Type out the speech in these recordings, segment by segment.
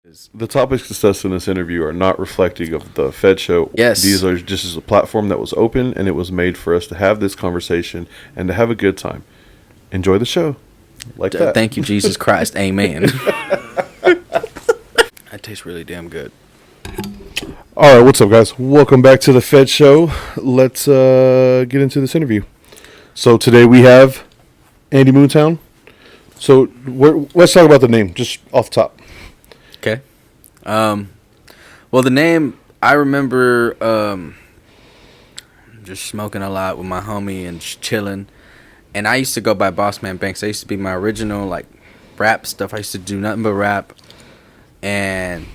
The topics discussed in this interview are not reflecting of the Fed show. Yes. These are just as a platform that was open and it was made for us to have this conversation and to have a good time. Enjoy the show. Like that. Thank you, Jesus Christ. Amen. That tastes really damn good. All right, what's up, guys? Welcome back to the Fed show. Let's get into this interview. So today we have Andy Moontown. So let's talk about the name, just off the top. Okay. Well, the name, I remember just smoking a lot with my homie and just chilling. And I used to go by Boss Man Banks. That used to be my original, like, rap stuff. I used to do nothing but rap. And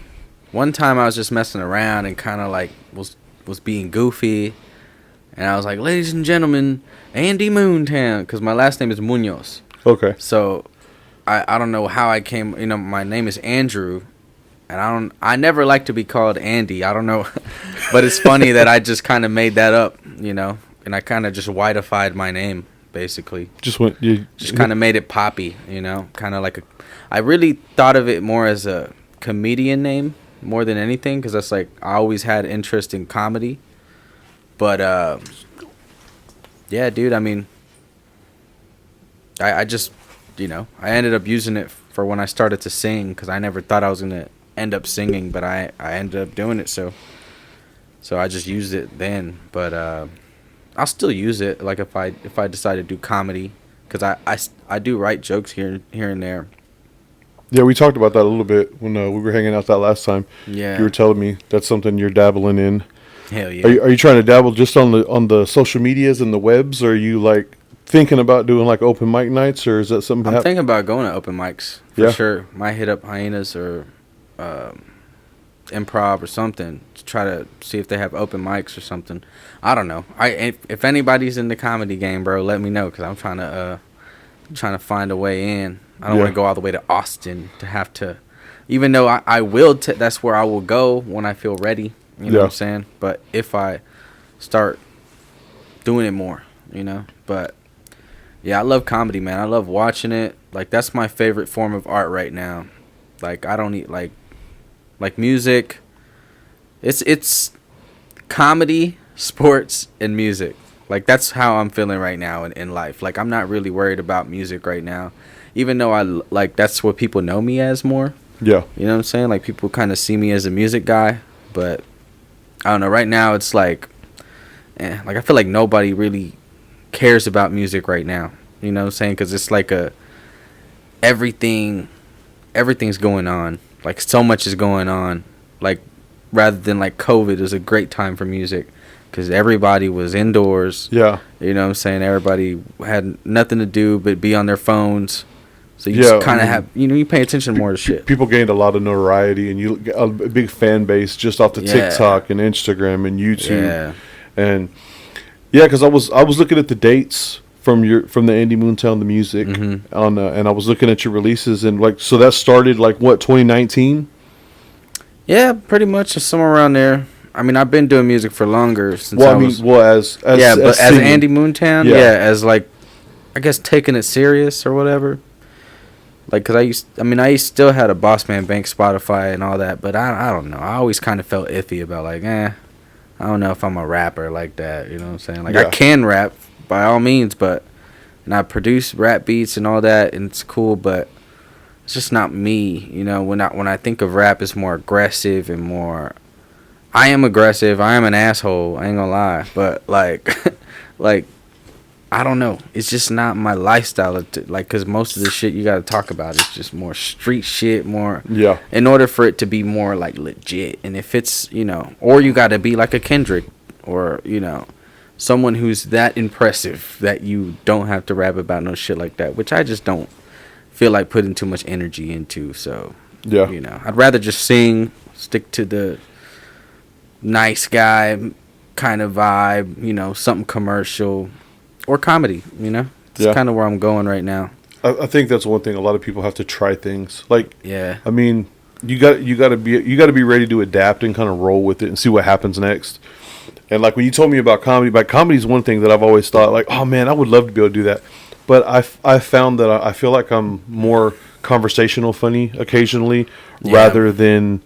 one time I was just messing around and kind of, like, was being goofy. And I was like, ladies and gentlemen, Andy Moontown. Because my last name is Munoz. Okay. So I don't know how I came, my name is Andrew. And I never like to be called Andy. I don't know. But it's funny that I just kind of made that up, and I kind of just whiteified my name, basically. Just kind of made it poppy, kind of like I really thought of it more as a comedian name more than anything, because that's like, I always had interest in comedy. But, yeah, dude, I mean, I just, I ended up using it for when I started to sing, because I never thought I was going to end up singing, but I ended up doing it, so I just used it then. But I'll still use it, like if I decide to do comedy, because I do write jokes here and there. Yeah, we talked about that a little bit when we were hanging out that last time. Yeah, you were telling me that's something you're dabbling in. Hell yeah. Are you trying to dabble just on the social medias and the webs, or are you like thinking about doing like open mic nights, or is that something? I'm thinking about going to open mics for sure. Might hit up Hyenas or Improv or something to try to see if they have open mics or something. I don't know. If anybody's in the comedy game, bro, let me know, because I'm trying to find a way in. I don't want to go all the way to Austin to have to, even though I will. That's where I will go when I feel ready. You know what I'm saying? But if I start doing it more, But yeah, I love comedy, man. I love watching it. Like, that's my favorite form of art right now. Like, I don't need like music. It's comedy, sports, and music. Like, that's how I'm feeling right now in life. Like, I'm not really worried about music right now, even though that's what people know me as more. Yeah. You know what I'm saying? Like, people kind of see me as a music guy, but I don't know. Right now, it's like I feel like nobody really cares about music right now. You know what I'm saying? Because it's like everything's going on. Like, so much is going on. Like, rather than like COVID, it was a great time for music, because everybody was indoors. Yeah. You know what I'm saying? Everybody had nothing to do but be on their phones. So you just kind of have, you pay attention more to shit. People gained a lot of notoriety, and you a big fan base just off the TikTok and Instagram and YouTube. Yeah. And because I was looking at the dates from the Andy Moontown the music on and I was looking at your releases, and like, so that started like what, 2019? Yeah, pretty much somewhere around there. I mean, I've been doing music for longer since as Andy Moontown, as like, I guess, taking it serious or whatever. Like, cause I still had a Boss Man Bank Spotify and all that, but I don't know. I always kind of felt iffy about like, I don't know if I'm a rapper like that. You know what I'm saying? Like, I can rap by all means, and I produce rap beats and all that, and it's cool, but it's just not me. When I think of rap, it's more aggressive and more. I am aggressive. I am an asshole. I ain't gonna lie, but like, I don't know. It's just not my lifestyle. Because most of the shit you got to talk about is just more street shit, more. Yeah. In order for it to be more, like, legit. And if it's, or you got to be like a Kendrick or, someone who's that impressive that you don't have to rap about no shit like that, which I just don't feel like putting too much energy into. So, I'd rather just sing, stick to the nice guy kind of vibe, something commercial. Or comedy, It's kind of where I'm going right now. I think that's one thing. A lot of people have to try things. Like, yeah. I mean, you got to be ready to adapt and kind of roll with it and see what happens next. And like when you told me about comedy is one thing that I've always thought, like, oh man, I would love to be able to do that. But I found that I feel like I'm more conversational funny occasionally, Yeah. rather than,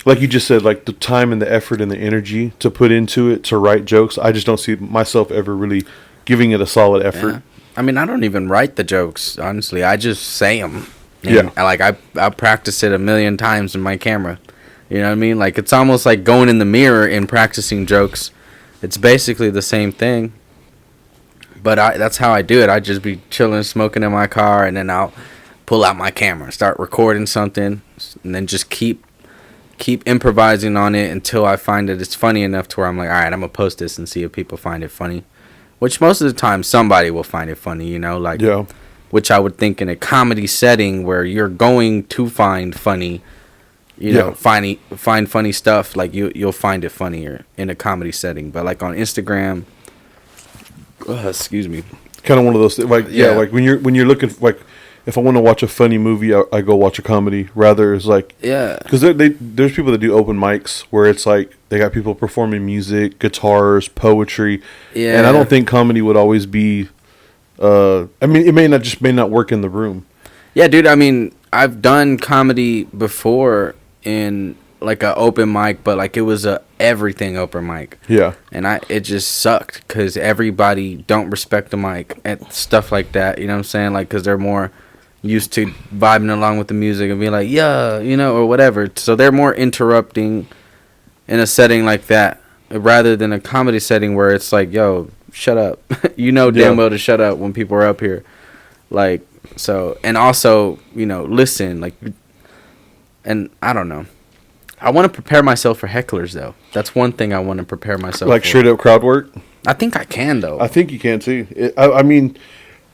like you just said, like the time and the effort and the energy to put into it to write jokes. I just don't see myself ever really giving it a solid effort. Yeah. I mean, I don't even write the jokes, honestly. I just say them. Yeah. Like, I practice it a million times in my camera. You know what I mean? Like, it's almost like going in the mirror and practicing jokes. It's basically the same thing. But that's how I do it. I just be chilling, smoking in my car, and then I'll pull out my camera, start recording something, and then just keep improvising on it until I find that it's funny enough to where I'm like, all right, I'm going to post this and see if people find it funny. Which most of the time, somebody will find it funny, you know? Like, Yeah. which I would think in a comedy setting where you're going to find funny, you know, find funny stuff, like you'll find it funnier in a comedy setting. But like on Instagram, excuse me, Kind of one of those things. Like, like when you're looking, like, if I want to watch a funny movie, I go watch a comedy. Rather, it's like, because there's people that do open mics where it's like they got people performing music, guitars, poetry, and I don't think comedy would always be. I mean, it may not work in the room. Yeah, dude. I mean, I've done comedy before in like a open mic, but like it was a everything open mic. Yeah, and it just sucked because everybody don't respect the mic and stuff like that. You know what I'm saying? Like, because they're more used to vibing along with the music and being like, yeah, you know, or whatever. So they're more interrupting in a setting like that rather than a comedy setting where it's like, yo, shut up. You know damn well to shut up when people are up here. Like, so, and also, you know, listen, like, and I don't know. I want to prepare myself for hecklers, though. That's one thing I want to prepare myself like for. straight up crowd work. I think I can, though. I think you can too. I mean,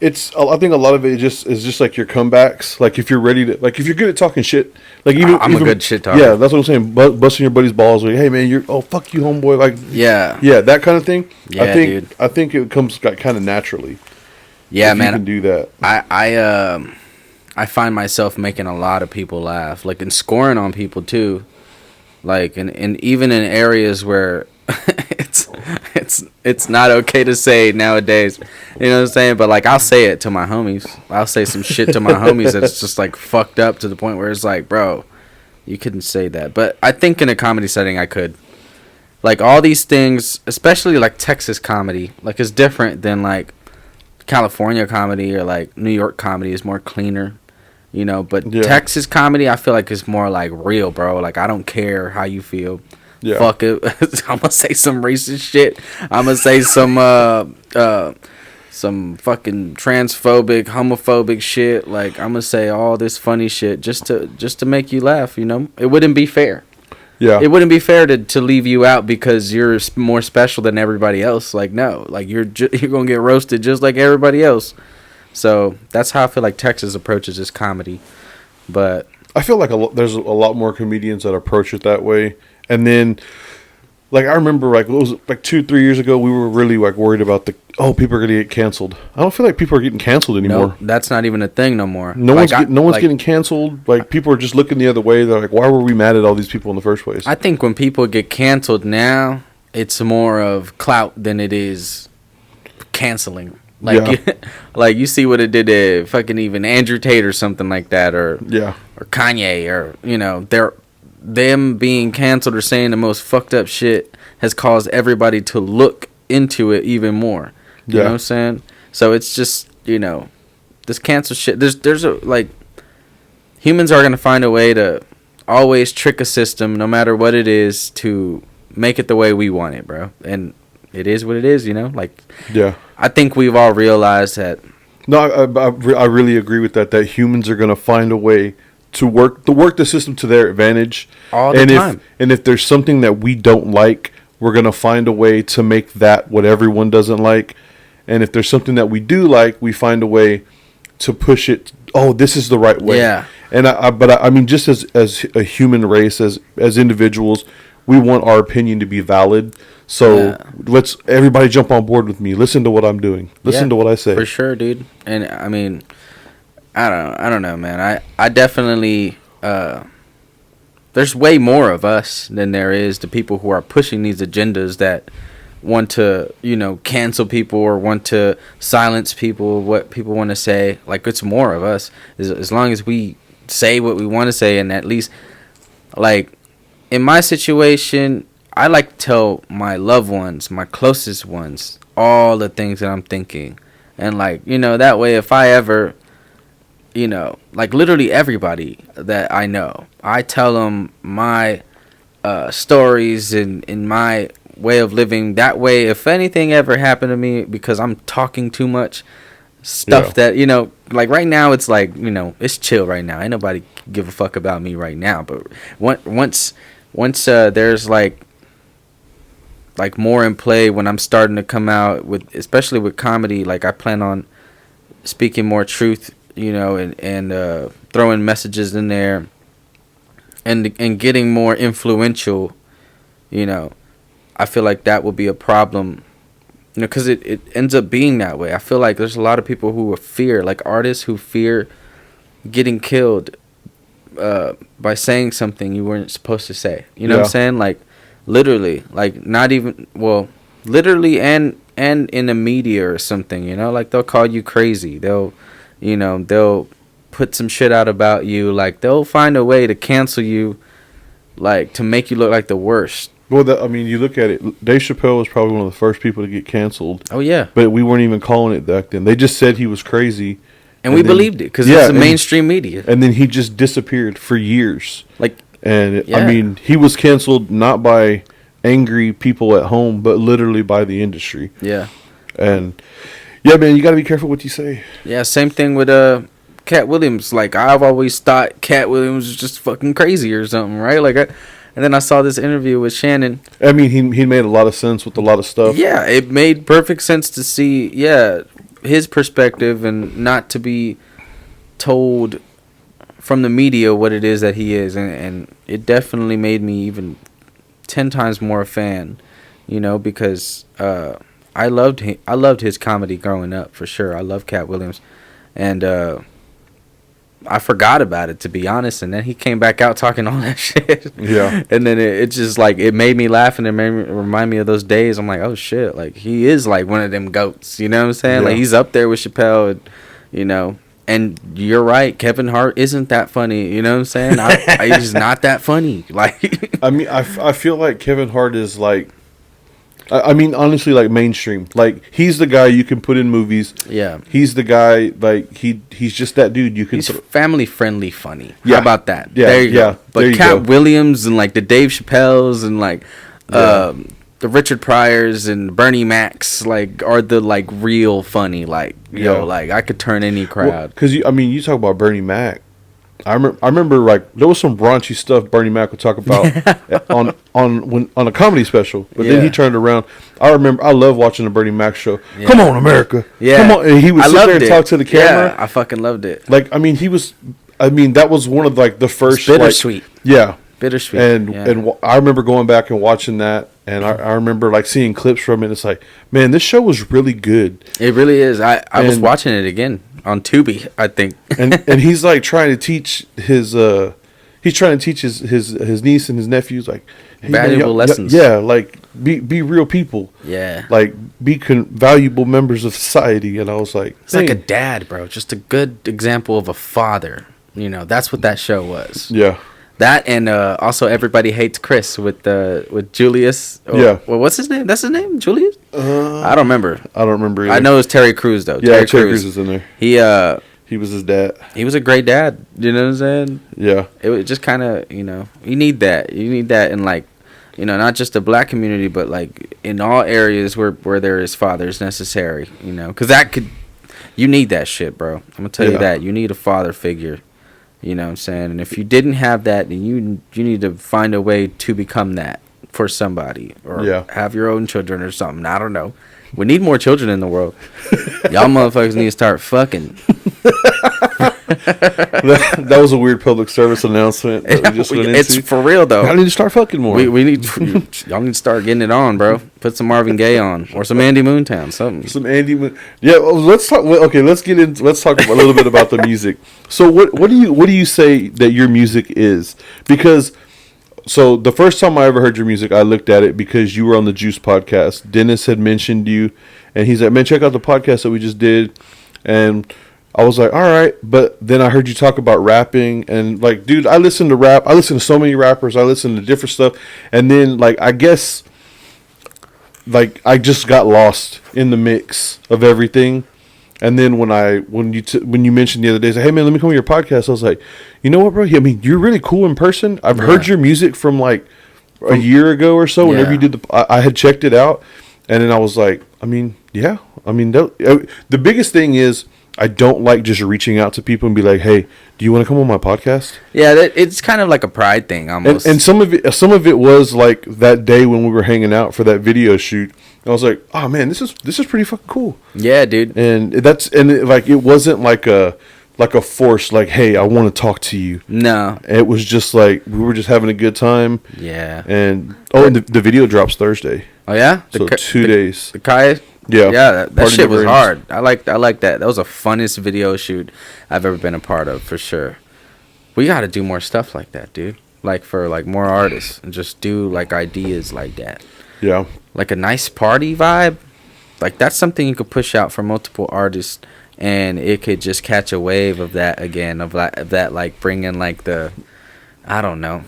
I think a lot of it is just like your comebacks. Like if you're ready to, like if you're good at talking shit, like I'm a good shit talker. Yeah, that's what I'm saying. Busting your buddy's balls. Like, hey man, fuck you, homeboy. Like yeah, that kind of thing. Yeah, dude. dude. I think it comes kind of naturally. Yeah, man. You can do that. I find myself making a lot of people laugh, like, and scoring on people too, like, and even in areas where it's not okay to say nowadays, you know what I'm saying? But like, I'll say it to my homies. I'll say some shit to my homies that's just like fucked up to the point where it's like, bro, you couldn't say that. But I think in a comedy setting, I could. Like all these things, especially like Texas comedy, like is different than like California comedy or like New York comedy is more cleaner, you know. But Texas comedy, I feel like is more like real, bro. Like I don't care how you feel. Yeah. Fuck it. I'm gonna say some racist shit. I'm gonna say some fucking transphobic, homophobic shit. Like I'm gonna say all this funny shit just to make you laugh, you know? It wouldn't be fair. Yeah. It wouldn't be fair to leave you out because you're more special than everybody else. Like no, like you're going to get roasted just like everybody else. So, that's how I feel like Texas approaches this comedy. But I feel like there's a lot more comedians that approach it that way. And then, like, I remember, like, it was like 2-3 years ago, we were really, like, worried about people are going to get canceled. I don't feel like people are getting canceled anymore. No, that's not even a thing no more. No one's getting canceled. Like, people are just looking the other way. They're like, why were we mad at all these people in the first place? I think when people get canceled now, it's more of clout than it is canceling. Like, like you see what it did to fucking even Andrew Tate or something like that, or Kanye, or, you know, them being canceled or saying the most fucked up shit has caused everybody to look into it even more. You know what I'm saying? So it's just, you know, this cancel shit. There's a, like, humans are going to find a way to always trick a system, no matter what it is, to make it the way we want it, bro. And it is what it is, you know? Like, I think we've all realized that. No, I really agree with that humans are going to find a way to work the system to their advantage all the time. If there's something that we don't like, we're going to find a way to make that what everyone doesn't like. And if there's something that we do like, we find a way to push it. Oh, this is the right way. Yeah. And I mean, just as a human race, as individuals, we want our opinion to be valid. So let's everybody jump on board with me. Listen to what I'm doing. Listen to what I say. For sure, dude. And I mean, I don't know, man. I definitely there's way more of us than there is the people who are pushing these agendas that want to, cancel people or want to silence people, what people want to say. Like, it's more of us. As long as we say what we want to say, and at least, like, in my situation, I like to tell my loved ones, my closest ones, all the things that I'm thinking. And, like, that way, if I ever, like, literally everybody that I know, I tell them my stories and my way of living. That way, if anything ever happened to me because I'm talking too much stuff that, like right now, it's like, it's chill right now. Ain't nobody give a fuck about me right now. But once there's like more in play, when I'm starting to come out with, especially with comedy, like I plan on speaking more truth, and throwing messages in there and getting more influential, I feel like that will be a problem, because it ends up being that way. I feel like there's a lot of people who fear, like artists who fear getting killed by saying something you weren't supposed to say. You know what I'm saying? Like, literally, like not even, well, literally and in the media or something, like they'll call you crazy. They'll put some shit out about you. Like, they'll find a way to cancel you, like, to make you look like the worst. Well, you look at it, Dave Chappelle was probably one of the first people to get canceled. Oh, yeah. But we weren't even calling it back then. They just said he was crazy. And we believed it, because it's the mainstream media. And then he just disappeared for years. Like, and, he was canceled not by angry people at home, but literally by the industry. Yeah. And, yeah, man, you got to be careful what you say. Yeah, same thing with Cat Williams. Like, I've always thought Cat Williams was just fucking crazy or something, right? Like, and then I saw this interview with Shannon. I mean, he made a lot of sense with a lot of stuff. Yeah, it made perfect sense to see, his perspective, and not to be told from the media what it is that he is. And it definitely made me even 10 times more a fan, because I loved his comedy growing up, for sure. I love Cat Williams. And I forgot about it, to be honest, and then he came back out talking all that shit. Yeah. And then it just, like, it made me laugh, and it made me remind me of those days. I'm like, oh shit, like, he is like one of them goats, you know what I'm saying? Yeah. Like, he's up there with Chappelle, and you're right, Kevin Hart isn't that funny, you know what I'm saying? He's not that funny. Like, I feel like Kevin Hart is like, honestly, like, mainstream. Like, he's the guy you can put in movies. Yeah. He's the guy, like, he's just that dude you can... He's family-friendly funny. Yeah. How about that? Yeah, there you go. But Cat Williams and, like, the Dave Chappelles and, like, the Richard Pryors and Bernie Macs, like, are the, like, real funny. Like, like, I could turn any crowd. Because, you talk about Bernie Mac. I remember, like, there was some raunchy stuff Bernie Mac would talk about on a comedy special, but then he turned around. I love watching the Bernie Mac show. Yeah. Come on, America! Yeah, come on! And he would sit there and talk to the camera. Yeah, I fucking loved it. Like, he was. That was one of, like, the first. It's bittersweet. Like, yeah, bittersweet. And I remember going back and watching that, and I remember, like, seeing clips from it. It's like, man, this show was really good. It really is. I was watching it again on Tubi, I think. and he's, like, trying to teach his his niece and his nephews, like, hey, valuable lessons. Yeah, like, be real people. Yeah. Like, be valuable members of society. And I was like, it's like a dad, bro. Just a good example of a father. That's what that show was. Yeah. That, and also Everybody Hates Chris with Julius. Yeah. Well, what's his name? That's his name? Julius? I don't remember. Either. I know it's Terry Crews, though. Yeah, Terry Crews is in there. He was his dad. He was a great dad. You know what I'm saying? Yeah. It just kind of, you need that. You need that in, like, not just the black community, but, like, in all areas where there is fathers necessary, because you need that shit, bro. I'm going to tell you that. You need a father figure. You know what I'm saying? And if you didn't have that, then you need to find a way to become that for somebody, or have your own children or something. I don't know. We need more children in the world. Y'all motherfuckers need to start fucking. that was a weird public service announcement that we just went into. It's for real, though. I need to start fucking more. We need y'all need to start getting it on, bro. Put some Marvin Gaye on, or some Andy Moontown, something. Some Andy Moon. Yeah, well, let's talk. Okay, let's talk a little bit about the music. So what do you say that your music is? Because So the first time I ever heard your music, I looked at it because you were on the Juice podcast. Dennis had mentioned you, and he's like, "Man, check out the podcast that we just did." And I was like, "All right," but then I heard you talk about rapping, and like, dude, I listen to rap. I listen to so many rappers. I listen to different stuff, and then like, I guess, like, I just got lost in the mix of everything. And then when you mentioned the other day, say, "Hey man, let me come on your podcast," I was like, "You know what, bro? I mean, you're really cool in person. I've heard your music from like a year ago or so. Whenever you did I had checked it out, and then I was like, I mean, yeah, I mean, the biggest thing is I don't like just reaching out to people and be like, "Hey, do you want to come on my podcast?" Yeah, it's kind of like a pride thing almost. And some of it was like that day when we were hanging out for that video shoot. I was like, "Oh man, this is pretty fucking cool." Yeah, dude. And it wasn't like a force, like, "Hey, I want to talk to you." No, it was just like we were just having a good time. Yeah. And the video drops Thursday. Oh yeah, So 2 days. The Kai. Yeah. Yeah, that shit was Brains. hard. I like that. That was the funnest video shoot I've ever been a part of, for sure. We got to do more stuff like that, dude. Like for like more artists, and just do like ideas like that. Yeah. Like a nice party vibe. Like that's something you could push out for multiple artists, and it could just catch a wave of that again, of that like bringing like the, I don't know.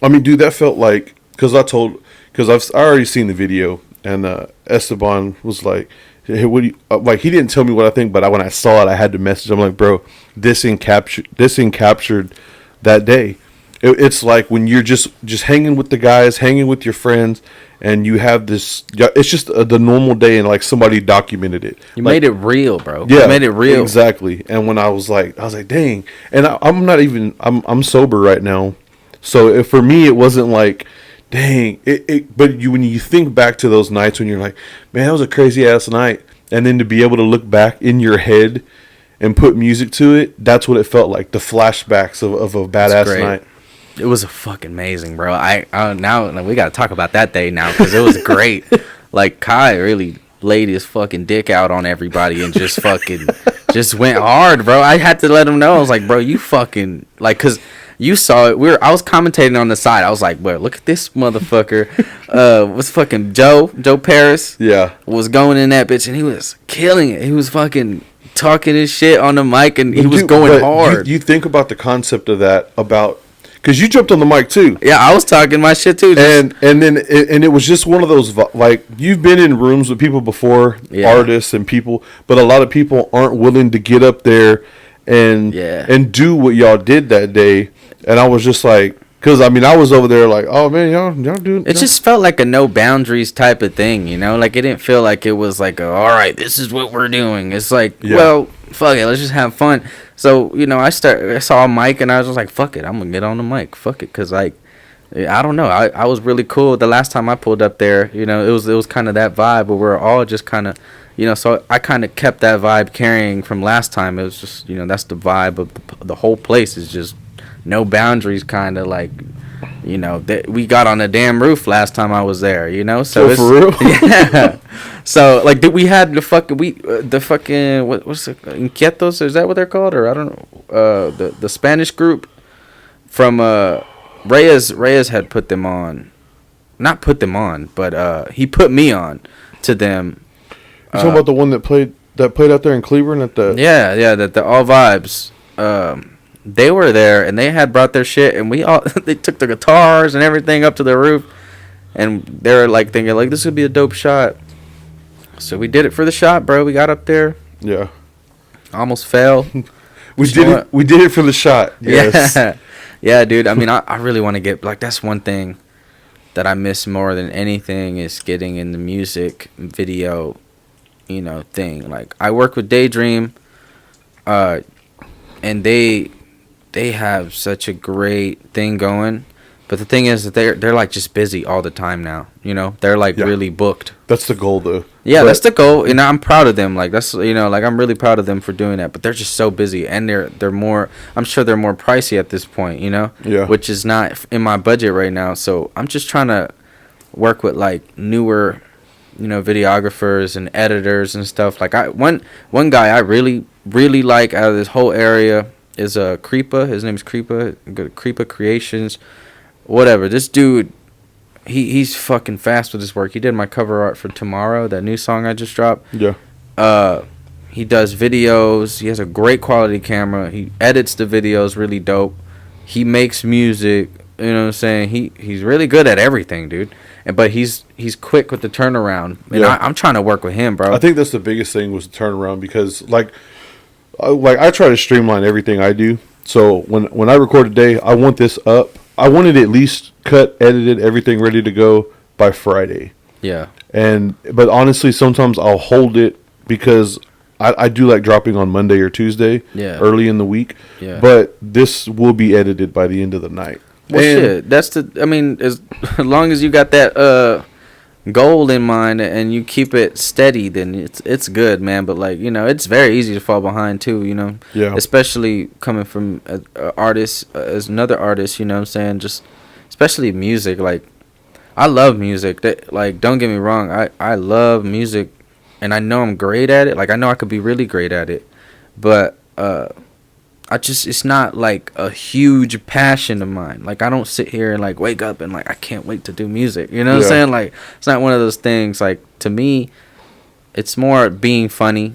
I mean, dude, that felt like, because I already seen the video, and Esteban was like, "Hey, what do you like?" He didn't tell me what I think, but when I saw it, I had to message. I'm like, "Bro, this captured that day." It's like when you're just hanging with the guys, hanging with your friends, and you have this. It's just the normal day, and like somebody documented it. You made it real, bro. Yeah, you made it real. Exactly. And when I was like, "Dang!" And I'm not even. I'm sober right now, so for me, it wasn't like, "Dang!" But when you think back to those nights when you're like, "Man, that was a crazy ass night," and then to be able to look back in your head and put music to it, that's what it felt like. The flashbacks of a badass night. It was fucking amazing, bro. Now we gotta talk about that day now, because it was great. Like Kai really laid his fucking dick out on everybody and just fucking just went hard, bro. I had to let him know. I was like, bro, you fucking like, cause you saw it. I was commentating on the side. I was like, bro, look at this motherfucker. Was fucking Joe Paris. Yeah, was going in that bitch, and he was killing it. He was fucking talking his shit on the mic, and he was going hard. You think about the concept of that, because you jumped on the mic too. Yeah, I was talking my shit too. And then it was just one of those, like, you've been in rooms with people before, artists and people, but a lot of people aren't willing to get up there and do what y'all did that day. And I was just like, because I mean, I was over there like, "Oh man, y'all doing." It just felt like a no boundaries type of thing, you know. Like it didn't feel like it was like, all right, this is what we're doing. It's like, well, fuck it, let's just have fun. So you know, I saw a mic and I was just like, fuck it, I'm gonna get on the mic, fuck it, because like, I don't know, I was really cool the last time I pulled up there. You know, it was kind of that vibe where we're all just kind of, you know. So I kind of kept that vibe carrying from last time. It was just, you know, that's the vibe of the whole place, is just no boundaries, kind of like, you know, that we got on the damn roof last time I was there, you know. So for real, yeah. So like we had the fucking what's it, Inquietos? Is that what they're called? Or I don't know. The Spanish group from Reyes had put them on, not put them on, but he put me on to them. You talking about the one that played out there in Cleveland at the the All Vibes. They were there, and they had brought their shit, and they took the guitars and everything up to the roof, and they were like thinking like, this would be a dope shot. So we did it for the shot, bro. We got up there. Yeah. Almost fell. We did it for the shot. Yes. Yeah. Yeah, dude. I mean, I really want to get, like, that's one thing that I miss more than anything, is getting in the music video, you know, thing. Like, I work with Daydream, and they have such a great thing going, but the thing is that they're like just busy all the time now, you know. They're like really booked. That's the goal, though. Yeah, that's the goal, and I'm proud of them. Like, that's, you know, like, I'm really proud of them for doing that. But they're just so busy, and they're more, I'm sure they're more pricey at this point, you know. Yeah. Which is not in my budget right now. So I'm just trying to work with like newer, you know, videographers and editors and stuff. Like, one guy I really like out of this whole area is Creepa. His name is Creepa. Creepa Creations. whatever. This dude, he's fucking fast with his work. He did my cover art for Tomorrow, that new song I just dropped. Yeah. He does videos. He has a great quality camera. He edits the videos really dope. He makes music. You know what I'm saying? He's really good at everything, dude. But he's quick with the turnaround. And Yeah. I'm trying to work with him, bro. I think that's the biggest thing was the turnaround because like I try to streamline everything I do. So when I record a day, I want this up. I want it at least cut, edited, everything ready to go by Friday. Yeah. But honestly, sometimes I'll hold it because I do like dropping on Monday or Tuesday, early in the week. Yeah. But this will be edited by the end of the night. Well, shit. That's I mean, as long as you got that goal in mind and you keep it steady, then it's good, man. But like, you know, it's very easy to fall behind too, you know. Yeah. Especially coming from an artist, as another artist, you know what I'm saying? Just especially music. Like, I love music. That, like, don't get me wrong. I love music, and I know I'm great at it. Like, I know I could be really great at it, but it's not like a huge passion of mine. Like, I don't sit here and like wake up and like I can't wait to do music. You know what I'm saying? Like, it's not one of those things. Like, to me, it's more being funny,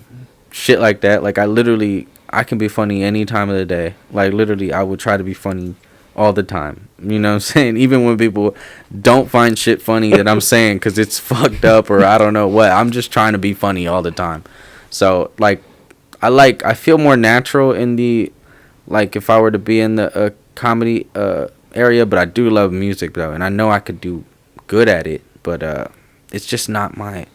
shit like that. Like, I can be funny any time of the day. Like, literally, I would try to be funny all the time. You know what I'm saying? Even when people don't find shit funny that I'm saying because it's fucked up or I don't know what. I'm just trying to be funny all the time. So, like, I feel more natural in the, like, if I were to be in the comedy area, but I do love music though, and I know I could do good at it, but it's just not my,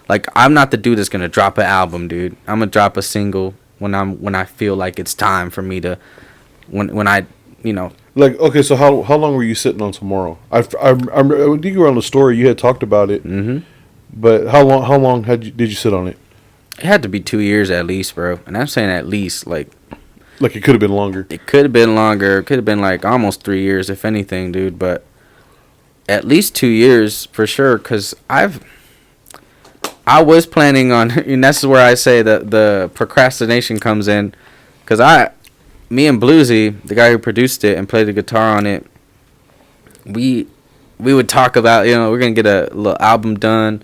like, I'm not the dude that's gonna drop an album, dude. I'm gonna drop a single when I feel like it's time for me to, when I, you know. Like, okay, so how long were you sitting on Tomorrow? I think you were on the story. You had talked about it. Mm-hmm. But how long did you sit on it? It had to be 2 years at least, bro. And I'm saying at least, like it could have been longer. It could have been longer. It could have been like almost 3 years, if anything, dude. But at least 2 years for sure. Cause I was planning on, and that's where I say that the procrastination comes in. Cause me and Bluesy, the guy who produced it and played the guitar on it, we would talk about, you know, we're gonna get a little album done.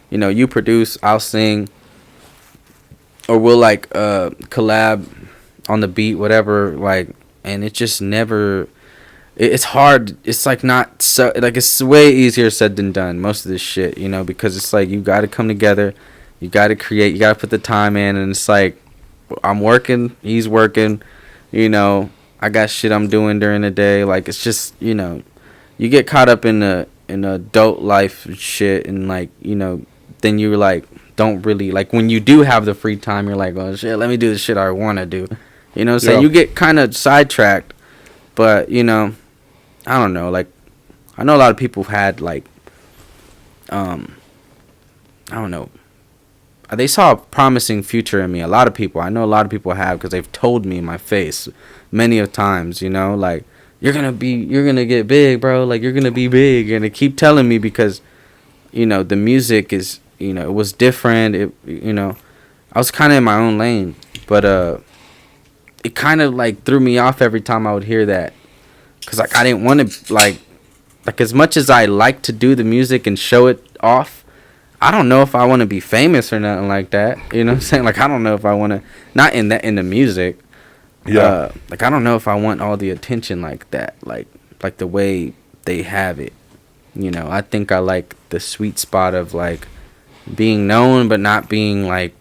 You know, you produce, I'll sing, or we'll like collab on the beat, whatever. Like, and it just never. It's hard. It's like not so. Like, it's way easier said than done. Most of this shit, you know, because it's like you got to come together, you got to create, you got to put the time in, and it's like I'm working, he's working. You know, I got shit I'm doing during the day. Like, it's just, you know, you get caught up in adult life shit, and like, you know, then you're like, don't really, like, when you do have the free time, you're like, oh shit, let me do the shit I want to do. You know what I'm saying? You get kind of sidetracked, but, you know, I don't know. Like, I know a lot of people had like, I don't know. They saw a promising future in me. A lot of people. I know a lot of people have, because they've told me in my face many of times, you know, like, you're going to get big, bro. Like, you're going to be big. And they keep telling me because, you know, the music is, you know, it was different. It, you know, I was kind of in my own lane, but it kind of like threw me off every time I would hear that. Cause like I didn't want to like as much as I like to do the music and show it off, I don't know if I want to be famous or nothing like that. You know what I'm saying? Like, I don't know if I want to, not in the music. Yeah. Like, I don't know if I want all the attention like that. Like the way they have it. You know, I think I like the sweet spot of like being known but not being like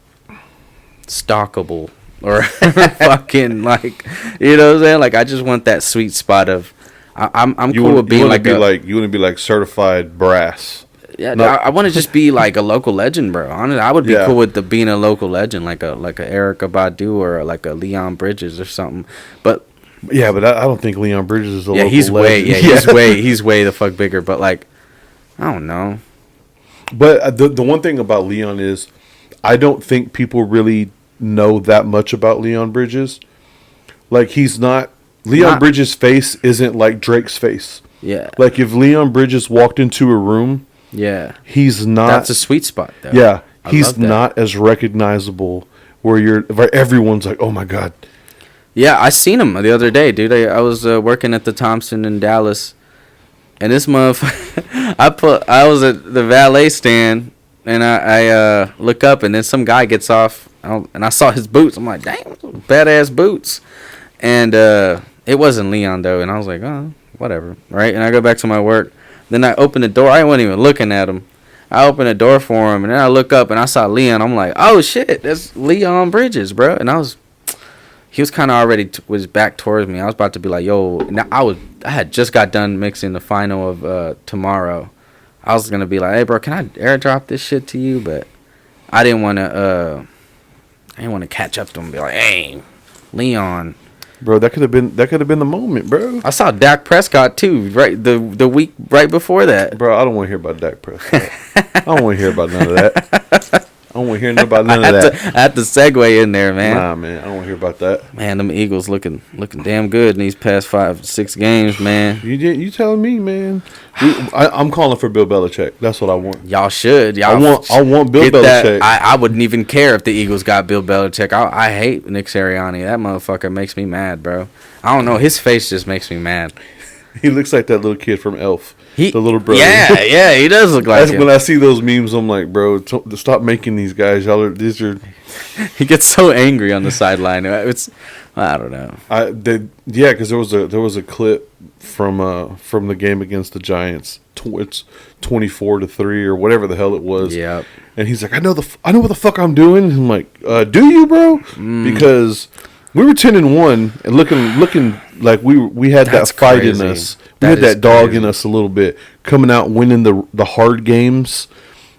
stalkable or fucking like, you know what I'm saying? Like, I just want that sweet spot of I'm cool with being like you want to be like certified brass. Yeah, no. I want to just be like a local legend, bro. Honestly, I would be cool with being a local legend, like a Erykah Badu or like a Leon Bridges or something. But yeah, but I don't think Leon Bridges is a local he's legend. he's way the fuck bigger. But like, I don't know. But the one thing about Leon is, I don't think people really know that much about Leon Bridges. Like, he's not. Leon Bridges' face isn't like Drake's face. Yeah. Like, if Leon Bridges walked into a room, he's not. That's a sweet spot, though. Yeah, he's not as recognizable. Where everyone's like, oh my god. Yeah, I seen him the other day, dude. I was working at the Thompson in Dallas, And this motherfucker, I was at the valet stand, and I look up, and then some guy gets off, and I saw his boots. I'm like, damn, badass boots. And it wasn't Leon, though, and I was like, oh, whatever, right? And I go back to my work. Then I open the door. I wasn't even looking at him. I opened the door for him, and then I look up, and I saw Leon. I'm like, oh, shit, that's Leon Bridges, bro. And he was kind of already was back towards me. I was about to be like, yo. Now I had just got done mixing the final of tomorrow. I was gonna be like, hey, bro, can I airdrop this shit to you? But I didn't want to. I didn't want to catch up to him and be like, hey, Leon. Bro, that could have been the moment, bro. I saw Dak Prescott too, right? The week right before that. Bro, I don't want to hear about Dak Prescott. I don't want to hear about none of that. I don't want to hear nothing about none of that. I had to segue in there, man. Nah, man, I don't want to hear about that. Man, them Eagles looking damn good in these past 5-6 games, man. You telling me, man? I'm calling for Bill Belichick. That's what I want. Y'all should. I want Bill Belichick. I wouldn't even care if the Eagles got Bill Belichick. I hate Nick Sirianni. That motherfucker makes me mad, bro. I don't know. His face just makes me mad. He looks like that little kid from Elf. The little brother. Yeah, he does look like him. When I see those memes, I'm like, bro, stop making these guys. These are. He gets so angry on the sideline. I don't know. Because there was a clip from the game against the Giants. It's 24-3 or whatever the hell it was. Yeah. And he's like, I know what the fuck I'm doing. I'm like, do you, bro? Because we were 10-1 and looking like we had that fight in us. We had that dog in us a little bit, coming out winning the hard games.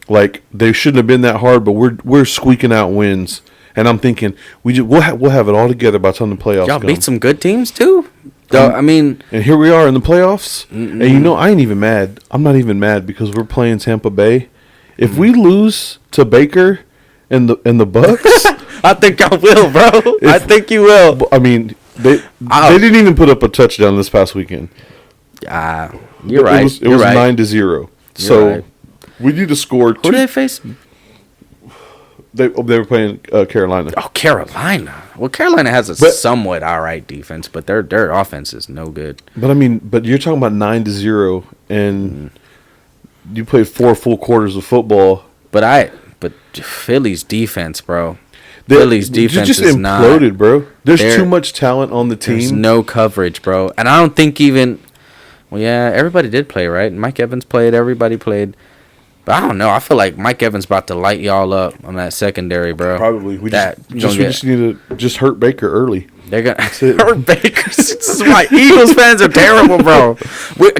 Like they shouldn't have been that hard, but we're squeaking out wins. And I'm thinking we'll have it all together by the time the playoffs Y'all come. beat some good teams too. And here we are in the playoffs. Mm-mm. And I ain't even mad. I'm not even mad because we're playing Tampa Bay. If we lose to Baker and the Bucks, I think I will, bro. I think you will. I mean, they didn't even put up a touchdown this past weekend. You're right. It was 9-0. So we need to score. Who did they face? They were playing Carolina. Oh, Carolina. Well, Carolina has a somewhat all right defense, but their offense is no good. But you're talking about 9-0, and you played 4 full quarters of football. But Philly's defense, bro. Philly's defense just is imploded, bro. There's too much talent on the team. There's no coverage, bro. And I don't think even. Well, yeah, everybody did play, right? Mike Evans played. Everybody played. But I don't know. I feel like Mike Evans about to light y'all up on that secondary, bro. Probably. We just need to hurt Baker early. They're gonna hurt Baker. This is why Eagles fans are terrible, bro.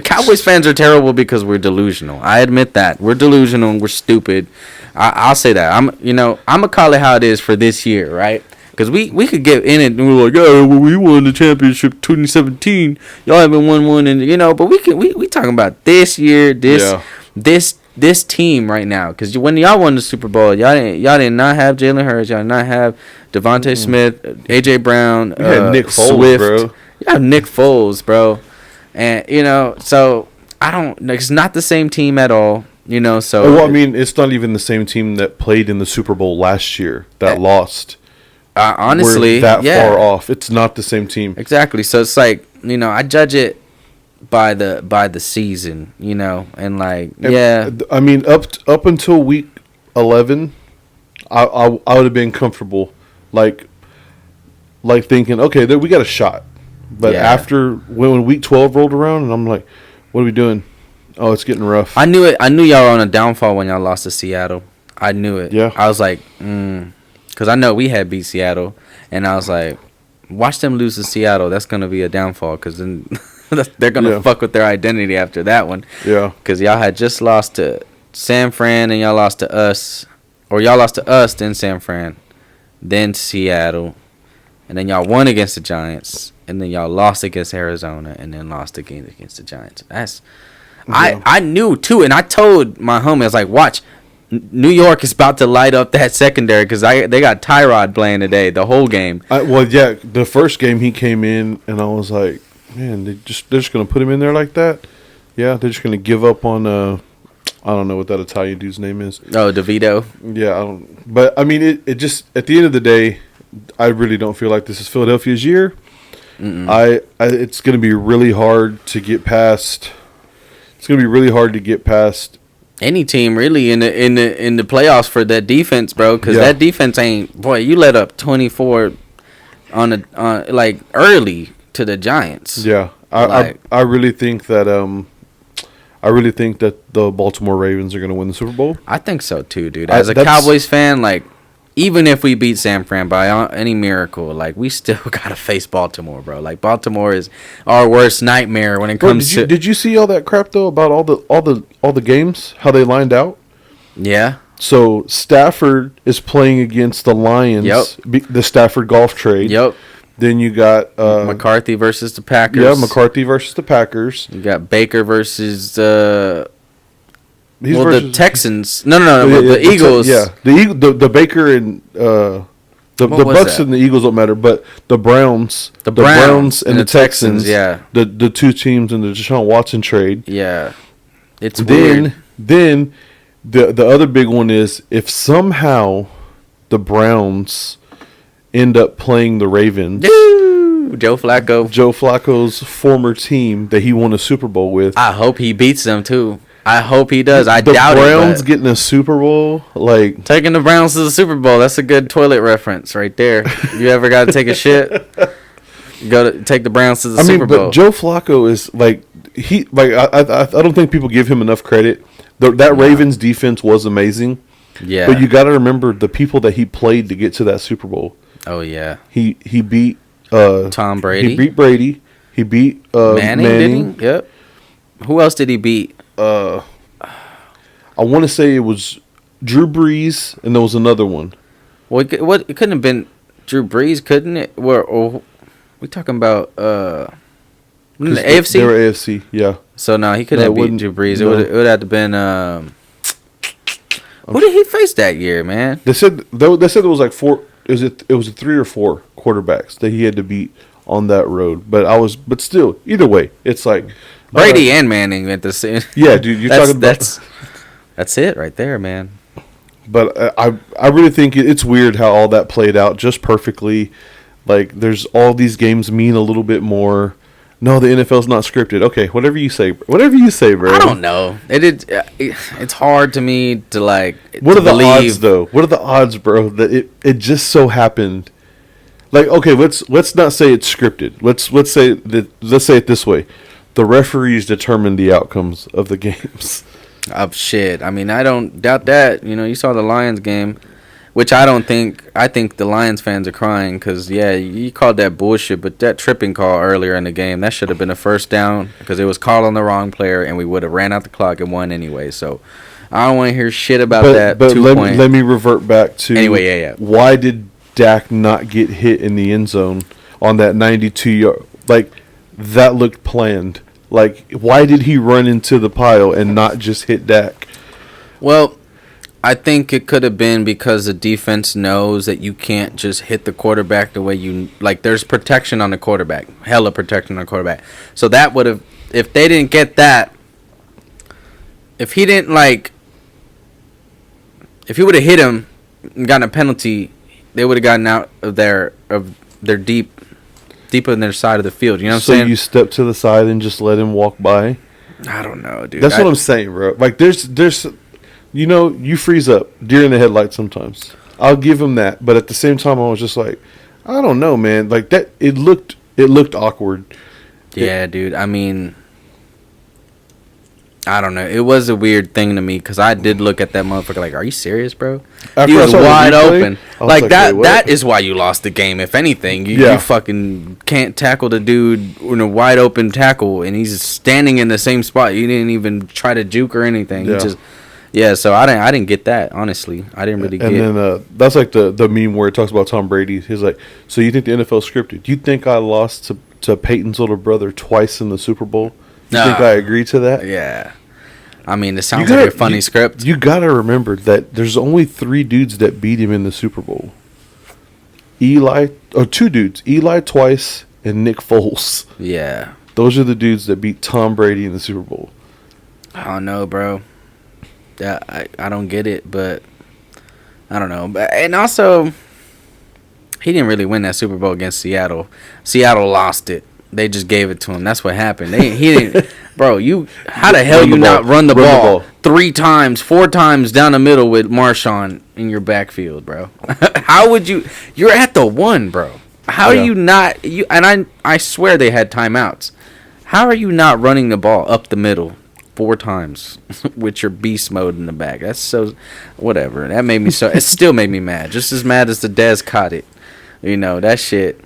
Cowboys fans are terrible because we're delusional. I admit that we're delusional and we're stupid. I'll say that. I'm gonna call it how it is for this year, right? Because we could get in it and we're like, oh, well, we won the championship 2017. Y'all haven't won one, and but we talking about this year, this team right now. Because when y'all won the Super Bowl, y'all did not have Jalen Hurts, y'all did not have Devontae Smith, AJ Brown, you had Nick Foles, Swift, bro. You have Nick Foles, bro, and so I don't. It's not the same team at all. So well, I mean, it's not even the same team that played in the Super Bowl last year that lost. Honestly, we're that far off. It's not the same team. Exactly. So it's like I judge it by the season, and like I mean, up until week 11, I would have been comfortable, like thinking, okay, we got a shot. But after when week 12 rolled around, and I'm like, what are we doing? Oh, it's getting rough. I knew it. I knew y'all were on a downfall when y'all lost to Seattle. I knew it. Yeah. I was like, because I know we had beat Seattle, and I was like, watch them lose to Seattle. That's gonna be a downfall because then they're gonna fuck with their identity after that one. Yeah. Because y'all had just lost to San Fran, and y'all lost to us, or y'all lost to us, then San Fran, then Seattle, and then y'all won against the Giants, and then y'all lost against Arizona, and then lost again against the Giants. I knew too, and I told my homie, I was like, watch. New York is about to light up that secondary because they got Tyrod playing today the whole game. The first game he came in and I was like, man, they're just gonna put him in there like that. Yeah, they're just gonna give up on I don't know what that Italian dude's name is. Oh, DeVito. Yeah, I don't. But I mean, it just at the end of the day, I really don't feel like this is Philadelphia's year. It's gonna be really hard to get past It's going to be really hard to get past. Any team really in the playoffs for that defense, bro, because Yeah. that defense ain't. Boy, you let up 24 on like early to the Giants. Yeah, I really think that the Baltimore Ravens are going to win the Super Bowl. I think so too, dude. As a Cowboys fan, like, even if we beat San Fran by any miracle, like, we still gotta face Baltimore, bro. Like, Baltimore is our worst nightmare when it comes to. Did you see all that crap though about all the games, how they lined out? Yeah. So Stafford is playing against the Lions. Yep. The Stafford golf trade. Yep. Then you got McCarthy versus the Packers. Yeah, McCarthy versus the Packers. You got Baker versus versus the Texans. No, the Eagles. The Baker and the Bucks that? and the Eagles don't matter, but the Browns, the Browns and the Texans, yeah, the two teams in the Deshaun Watson trade. Yeah, it's weird. Then the other big one is if somehow the Browns end up playing the Ravens. Joe Flacco's former team that he won a Super Bowl with. I hope he beats them too. I hope he does. I doubt it. The Browns Browns getting a Super Bowl, like taking the Browns to the Super Bowl. That's a good toilet reference right there. You ever got to take a shit? You go to take the Browns to the Super Bowl. But Joe Flacco is I don't think people give him enough credit. That Ravens defense was amazing. Yeah, but you got to remember the people that he played to get to that Super Bowl. Oh yeah, he beat Tom Brady. He beat Brady. He beat Manning. Did he? Yep. Who else did he beat? I want to say it was Drew Brees, and there was another one. Well, it couldn't have been Drew Brees, couldn't it? We talking about the AFC? They were AFC, yeah. So no, he couldn't have beat Drew Brees. No. It would have to been who did he face that year, man? They said there was like four. It was 3 or 4 quarterbacks that he had to beat on that road. But still, either way, it's like Brady and Manning at the same. Yeah, dude, you're talking about that's it right there, man. But I really think it's weird how all that played out just perfectly. Like, there's all these games mean a little bit more. No, the NFL's not scripted. Okay, whatever you say, bro. I don't know. It's hard to me to like. What are the odds, though? What are the odds, bro? That it just so happened. Like, okay, let's not say it's scripted. Let's say it this way: the referees determine the outcomes of the games. Shit. I mean, I don't doubt that. You know, you saw the Lions game, which I think the Lions fans are crying because, yeah, you called that bullshit, but that tripping call earlier in the game, that should have been a first down because it was called on the wrong player, and we would have ran out the clock and won anyway. So I don't want to hear shit about that. But let me revert back to anyway. Why did Dak not get hit in the end zone on that 92-yard? Like, that looked planned. Like, why did he run into the pile and not just hit Dak? Well, I think it could have been because the defense knows that you can't just hit the quarterback the way you like. There's protection on the quarterback, hella protection on the quarterback. So that would have, if they didn't get that, if he didn't if he would have hit him and gotten a penalty, they would have gotten out of their deep in their side of the field. You know what I'm saying? So you step to the side and just let him walk by? I don't know, dude. That's what I'm saying, bro. Like, there's. You know, you freeze up deer in the headlights sometimes. I'll give him that, but at the same time, I was just like, I don't know, man. Like that, it looked awkward. Yeah, dude. I mean, I don't know. It was a weird thing to me because I did look at that motherfucker like, are you serious, bro? He was wide open. Like that. That is why you lost the game. If anything, you fucking can't tackle the dude in a wide open tackle, and he's standing in the same spot. You didn't even try to juke or anything. Yeah. You just. Yeah, so I didn't get that, honestly. I didn't really get it. And then that's like the meme where it talks about Tom Brady. He's like, so you think the NFL scripted? You think I lost to Peyton's little brother twice in the Super Bowl? You think I agree to that? Yeah. I mean, it sounds like a funny script. You got to remember that there's only 3 dudes that beat him in the Super Bowl. 2 dudes. Eli twice and Nick Foles. Yeah. Those are the dudes that beat Tom Brady in the Super Bowl. I don't know, bro. I don't get it, but I don't know. And also, he didn't really win that Super Bowl against Seattle. Seattle lost it. They just gave it to him. That's what happened. He didn't. Bro, how the hell Run the you not ball. run the Run the ball ball. 3 times, 4 times down the middle with Marshawn in your backfield, bro? How would you? You're at the 1, bro. How are Yeah. you not? And I swear they had timeouts. How are you not running the ball up the middle 4 times with your beast mode in the back? That's so whatever. That made me so. It still made me mad. Just as mad as the Dez caught it. You know that shit.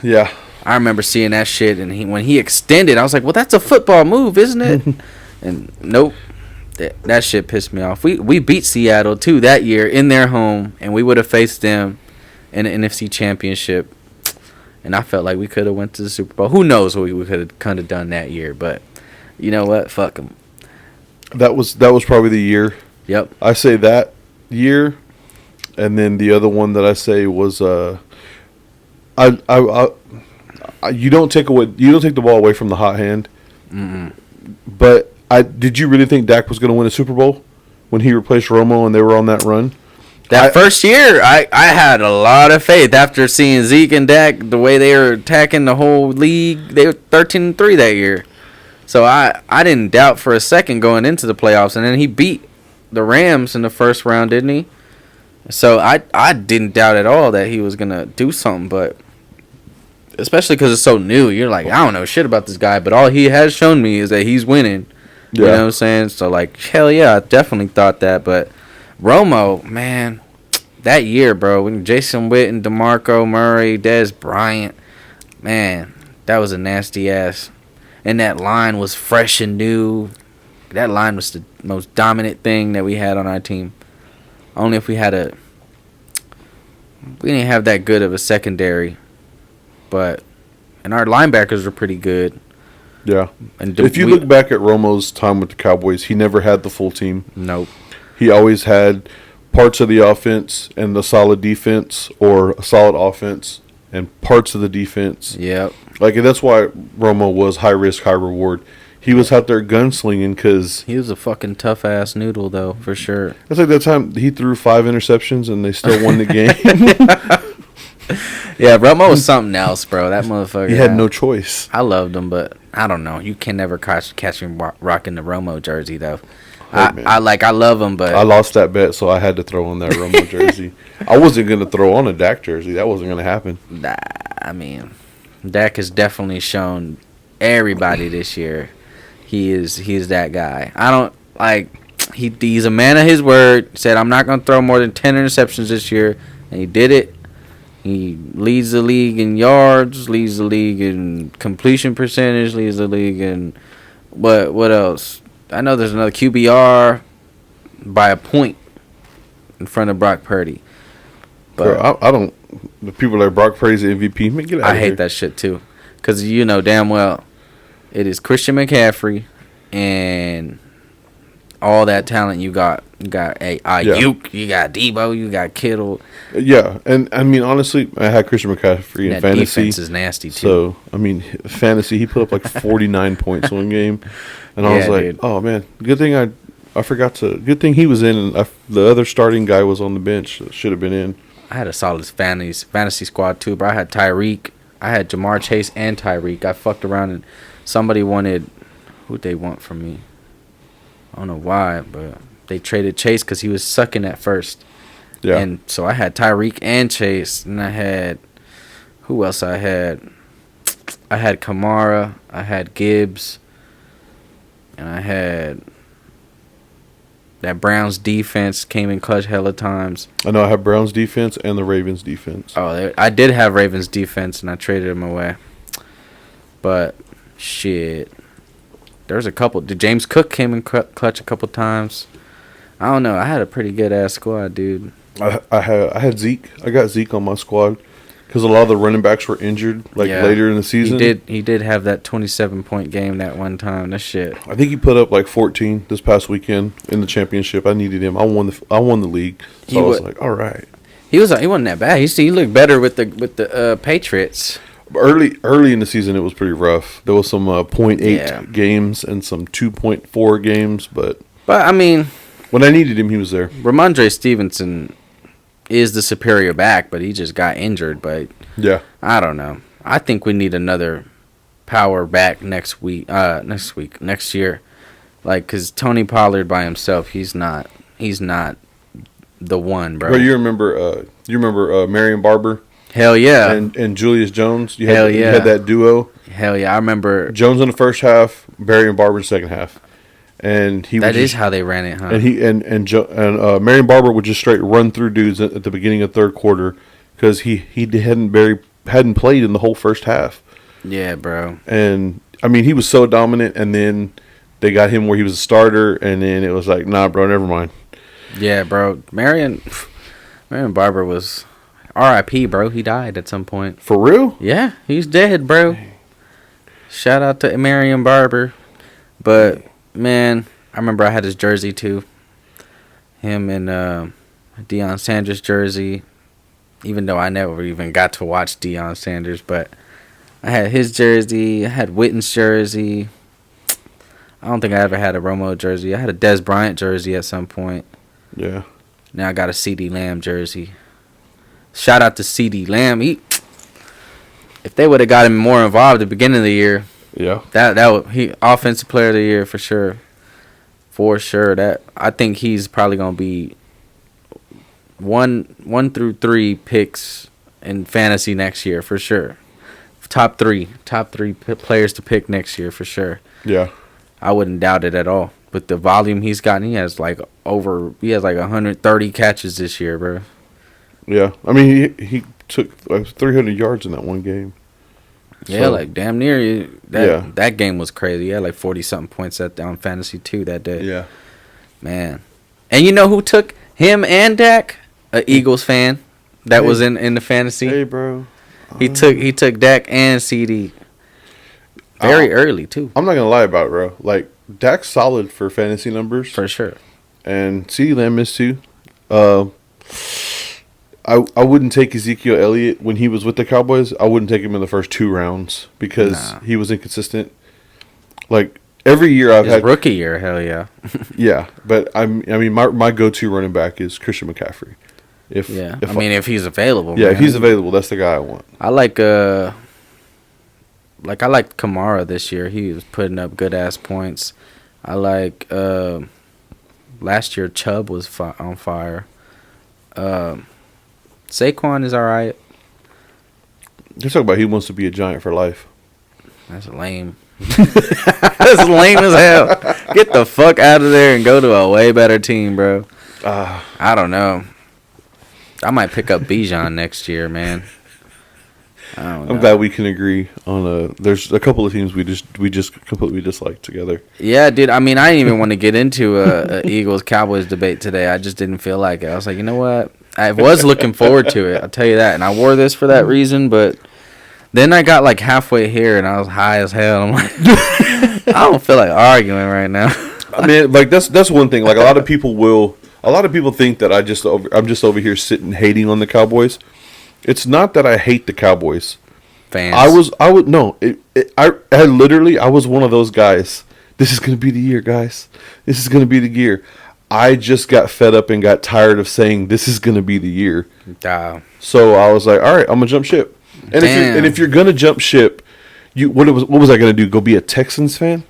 Yeah. I remember seeing that shit, and when he extended, I was like, "Well, that's a football move, isn't it?" And nope, that shit pissed me off. We beat Seattle too that year in their home, and we would have faced them in the NFC Championship. And I felt like we could have went to the Super Bowl. Who knows what we could have kind of done that year? But you know what? Fuck them. That was probably the year. Yep. I say that year, and then the other one that I say was you don't take the ball away from the hot hand. Mm-mm. But did you really think Dak was going to win a Super Bowl when he replaced Romo and they were on that run? That first year, I had a lot of faith after seeing Zeke and Dak, the way they were attacking the whole league. They were 13-3 that year. So I didn't doubt for a second going into the playoffs. And then he beat the Rams in the first round, didn't he? So I didn't doubt at all that he was going to do something. But especially because it's so new. You're like, I don't know shit about this guy. But all he has shown me is that he's winning. Yeah. You know what I'm saying? So, like, hell yeah, I definitely thought that. But Romo, man, that year, bro, when Jason Witten, DeMarco Murray, Dez Bryant, man, that was a nasty ass. And that line was fresh and new. That line was the most dominant thing that we had on our team. Only if we didn't have that good of a secondary. And our linebackers were pretty good. Yeah. And If you look back at Romo's time with the Cowboys, he never had the full team. Nope. He always had parts of the offense and a solid defense, or a solid offense and parts of the defense. Yep. Like, that's why Romo was high risk, high reward. He was out there gunslinging because He was a fucking tough ass noodle, though, for sure. that's like that time he threw 5 interceptions and they still won the game. Yeah, Romo was something else, bro. That motherfucker. He had no choice. I loved him, but I don't know. You can never catch him rocking the Romo jersey, though. Hey, man. I love him, but I lost that bet, so I had to throw on that Romo jersey. I wasn't going to throw on a Dak jersey. That wasn't going to happen. nah, I mean, Dak has definitely shown everybody this year he is that guy. I don't like he's a man of his word. Said I'm not going to throw more than 10 interceptions this year, and he did it. He leads the league in yards, leads the league in completion percentage, leads the league in what else? I know there's another QBR by a point in front of Brock Purdy. But Bro, I don't. The people that Brock Purdy's the MVP, man, get out of I here. hate that shit too, because you know damn well it is Christian McCaffrey and all that talent you got. You got Ayuk, you got Debo, you got Kittle. Yeah, and I mean, honestly, I had Christian McCaffrey in That fantasy. defense is nasty too. So, I mean, fantasy, he put up like 49 points one game. And I was Yeah, like, dude. oh, man, good thing good thing he was in, and the other starting guy was on the bench. Should have been in. I had a solid fantasy squad too, bro. I had Tyreek, I had Jamar Chase and Tyreek. I fucked around and somebody wanted, who'd they want from me? I don't know why, but they traded Chase because he was sucking at first. Yeah. And so I had Tyreek and Chase, and I had, who else I had? I had Kamara, I had Gibbs, and I had that Browns defense came in clutch hella times. I know I have Browns defense and the Ravens defense. Oh, I did have Ravens defense, and I traded him away. But shit, there's a couple. James Cook came in clutch a couple times. I don't know. I had a pretty good ass squad, dude. I had Zeke. I got Zeke on my squad because a lot of the running backs were injured Yeah. later in the season. He did have that 27-point game that one time. That shit. I think he put up like 14 this past weekend in the championship. I needed him. I won the league. So I was like, all right. He wasn't that bad. He looked better with the Patriots. Early in the season, it was pretty rough. There was some 0.8 Yeah. games and some 2.4 games, but But I mean, when I needed him, he was there. Ramondre Stevenson is the superior back, but he just got injured. But Yeah. I don't know. I think we need another power back next year. Like, cause Tony Pollard by himself, he's not the one, bro. Bro, you remember Marion Barber? Hell yeah. And Julius Jones? You Hell had, yeah. You had that duo? Hell yeah. I remember. Jones in the first half, Marion Barber in the second half. And that is how they ran it, huh? And Marion Barber would just straight run through dudes at the beginning of third quarter because he hadn't played in the whole first half. Yeah, bro. And, I mean, he was so dominant, and then they got him where he was a starter, and then it was like, nah, bro, never mind. Yeah, bro. Marion Barber was R.I.P., bro. He died at some point. For real? Yeah, he's dead, bro. Dang. Shout out to Marion Barber. But, man, I remember I had his jersey, too. Him and Deion Sanders' jersey. Even though I never even got to watch Deion Sanders, but I had his jersey. I had Witten's jersey. I don't think I ever had a Romo jersey. I had a Des Bryant jersey at some point. Yeah. Now I got a CD Lamb jersey. Shout out to CD Lamb. If they would have got him more involved at the beginning of the year, yeah, he offensive player of the year for sure. For sure. That I think he's probably gonna be one through 3 picks in fantasy next year for sure. Top three players to pick next year for sure. Yeah, I wouldn't doubt it at all. With the volume he's gotten, he has like 130 catches this year, bro. Yeah, I mean he took like 300 yards in that one game. Yeah, so, like damn near. That game was crazy. He had like 40-something points on fantasy too that day. Yeah, man. And you know who took him and Dak? An Eagles fan that was in the fantasy. Hey, bro. He took Dak and CD very early too. I'm not gonna lie about it, bro. Like Dak's solid for fantasy numbers for sure, and CD Lamb is too. I wouldn't take Ezekiel Elliott when he was with the Cowboys. I wouldn't take him in the first 2 rounds because he was inconsistent. Like every year I've had rookie year, hell yeah. Yeah, but I mean my go-to running back is Christian McCaffrey. If he's available. Yeah, man. If he's available, that's the guy I want. I liked Kamara this year. He was putting up good ass points. I like last year Chubb was on fire. Saquon is all right. You're talking about he wants to be a Giant for life. That's lame. That's lame as hell. Get the fuck out of there and go to a way better team, bro. I don't know. I might pick up Bijan next year, man. I'm glad we can agree on there's a couple of teams we just completely dislike together. Yeah, dude. I mean, I didn't even want to get into a Eagles-Cowboys debate today. I just didn't feel like it. I was like, you know what? I was looking forward to it. I'll tell you that. And I wore this for that reason, but then I got like halfway here and I was high as hell. I'm like, I don't feel like arguing right now. I mean, like that's one thing. Like a lot of people think that I'm just over here sitting hating on the Cowboys. It's not that I hate the Cowboys. Fans. I was one of those guys. This is gonna be the year, guys. This is gonna be the year. I just got fed up and got tired of saying this is gonna be the year. So I was like, all right, I'm gonna jump ship. And if you're gonna jump ship, what was I gonna do? Go be a Texans fan?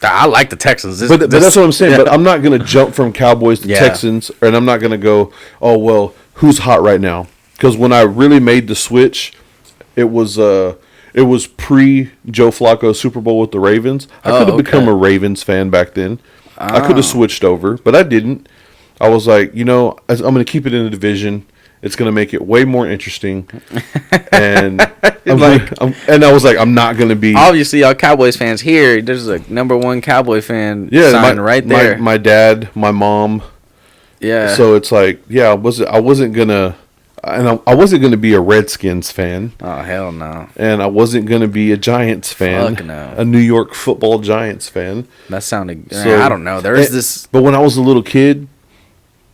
I like the Texans. But that's what I'm saying. Yeah. But I'm not gonna jump from Cowboys to Texans, and I'm not gonna go, oh well, who's hot right now? Because when I really made the switch, it was pre Joe Flacco Super Bowl with the Ravens. I could have become a Ravens fan back then. I could have switched over, but I didn't. I was like, I'm going to keep it in the division. It's going to make it way more interesting. And I was like, I'm not going to be. Obviously, y'all Cowboys fans here. There's a #1 Cowboy fan sign right there. My dad, my mom. Yeah. So it's like, I wasn't gonna be a Redskins fan. Oh hell no. And I wasn't gonna be a Giants fan. Fuck no. A New York Football Giants fan. That sounded. I don't know. This. But when I was a little kid,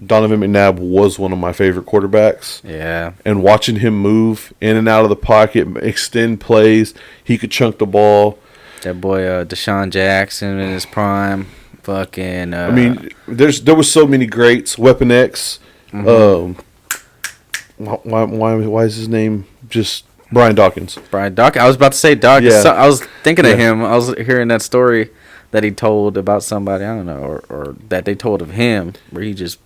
Donovan McNabb was one of my favorite quarterbacks. Yeah. And watching him move in and out of the pocket, extend plays, he could chunk the ball. That boy, Deshaun Jackson in his prime, fucking. I mean, there was so many greats. Weapon X. Mm-hmm. Why is his name just Brian Dawkins. Brian Dawkins. I was about to say Dawkins. Yeah. So, I was thinking of him. I was hearing that story that he told about somebody. I don't know, or that they told of him, where he just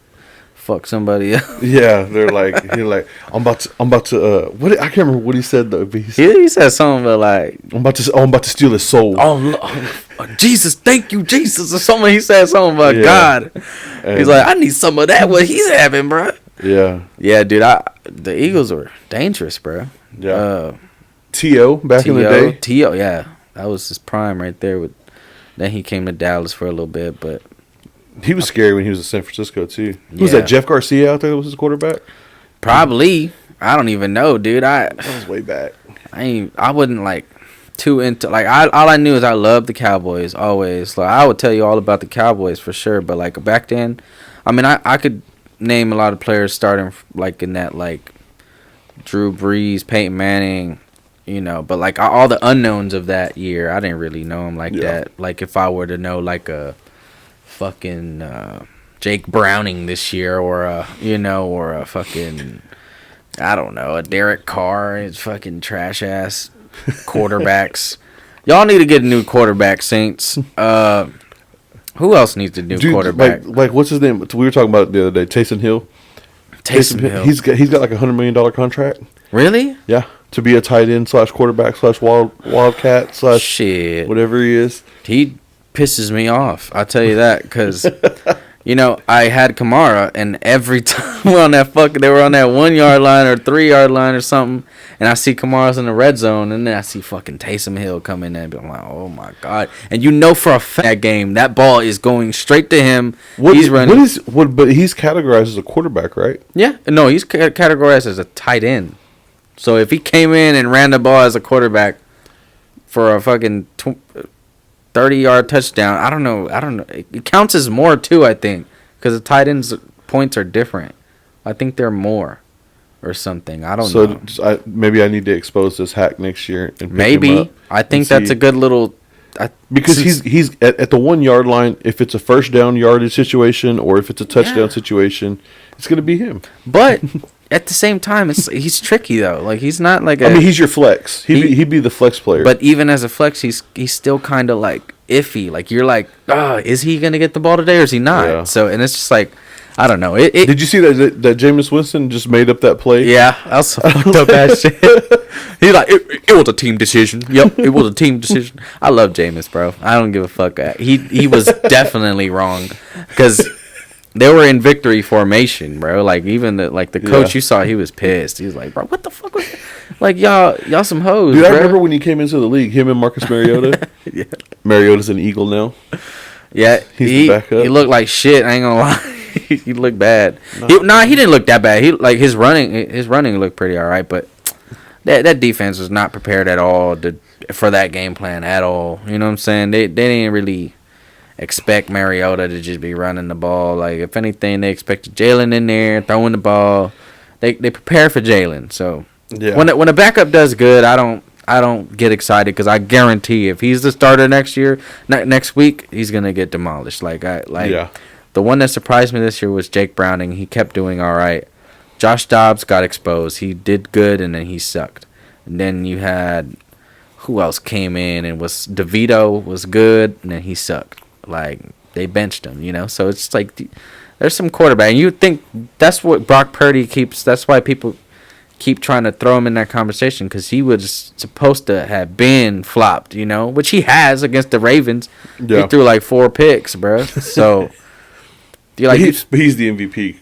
fucked somebody else. Yeah, they're like, I'm about to. What I can't remember what he said though. But He said something about like, I'm about to steal his soul. Jesus, thank you, Jesus, or something. He said something about God. And he's like, I need some of that. What he's having, bro. Yeah. Yeah, dude. The Eagles were dangerous, bro. Yeah. T.O. back in the day. T.O. Yeah, that was his prime right there. Then he came to Dallas for a little bit, but he was scary when he was in San Francisco too. Yeah. Was that Jeff Garcia out there that was his quarterback? Probably. I don't even know, dude. That was way back. I wouldn't like too into like all I knew is I loved the Cowboys always. Like I would tell you all about the Cowboys for sure, but like back then, I mean I could name a lot of players starting like in that like Drew Brees, Peyton Manning, you know, but like all the unknowns of that year, I didn't really know them like that. Like if I were to know like a fucking Jake Browning this year or a fucking I don't know, a Derek Carr, his fucking trash ass quarterbacks. Y'all need to get a new quarterback, Saints. Who else needs a new quarterback? Like what's his name? We were talking about it the other day. Taysom Hill. Taysom Hill. He's got like $100 million contract. Really? Yeah, to be a tight end / quarterback / wildcat / shit, whatever he is. He pisses me off. I'll tell you that because. You know, I had Kamara, and every time they were on that 1 yard line or 3 yard line or something, and I see Kamara's in the red zone, and then I see fucking Taysom Hill come in there, and I'm like, oh my god! And you know for a fact that game, that ball is going straight to him. He's running. But he's categorized as a quarterback, right? Yeah, no, he's categorized as a tight end. So if he came in and ran the ball as a quarterback for a fucking 30-yard touchdown. I don't know. It counts as more too, I think, because the tight ends points are different. I think they're more or something. I don't know. So maybe I need to expose this hack next year and pick him up. I think that's a good little. Because he's at the 1 yard line. If it's a first down yardage situation or if it's a touchdown situation, it's going to be him. But at the same time, he's tricky though. Like he's not like. I mean, he's your flex. He'd be the flex player. But even as a flex, he's still kind of like iffy. Like you're like, is he gonna get the ball today or is he not? Yeah. So and it's just like, I don't know. Did you see that Jameis Winston just made up that play? Yeah, that was some fucked up ass shit. He's like, it was a team decision. Yep, it was a team decision. I love Jameis, bro. I don't give a fuck. He was definitely wrong because. They were in victory formation, bro. Like even the coach you saw, he was pissed. He was like, "Bro, what the fuck was that? Like y'all some hoes." Dude, bro. I remember when he came into the league, him and Marcus Mariota. Yeah. Mariota's an Eagle now. Yeah, he's the backup. He looked like shit. I ain't gonna lie. He looked bad. He didn't look that bad. He like his running looked pretty all right, but that defense was not prepared at all for that game plan at all. You know what I'm saying? They didn't really expect Mariota to just be running the ball. Like if anything, they expected Jalen in there throwing the ball. They prepare for Jalen. So yeah. When a backup does good, I don't get excited because I guarantee if he's the starter next week, he's gonna get demolished. The one that surprised me this year was Jake Browning. He kept doing all right. Josh Dobbs got exposed. He did good and then he sucked. And then you had who else came in and DeVito was good and then he sucked. Like they benched him, you know. So it's like there's some quarterback, and you think that's what Brock Purdy keeps. That's why people keep trying to throw him in that conversation because he was supposed to have been flopped, you know, which he has against the Ravens. Yeah. He threw like 4 picks, bro. So he's the MVP.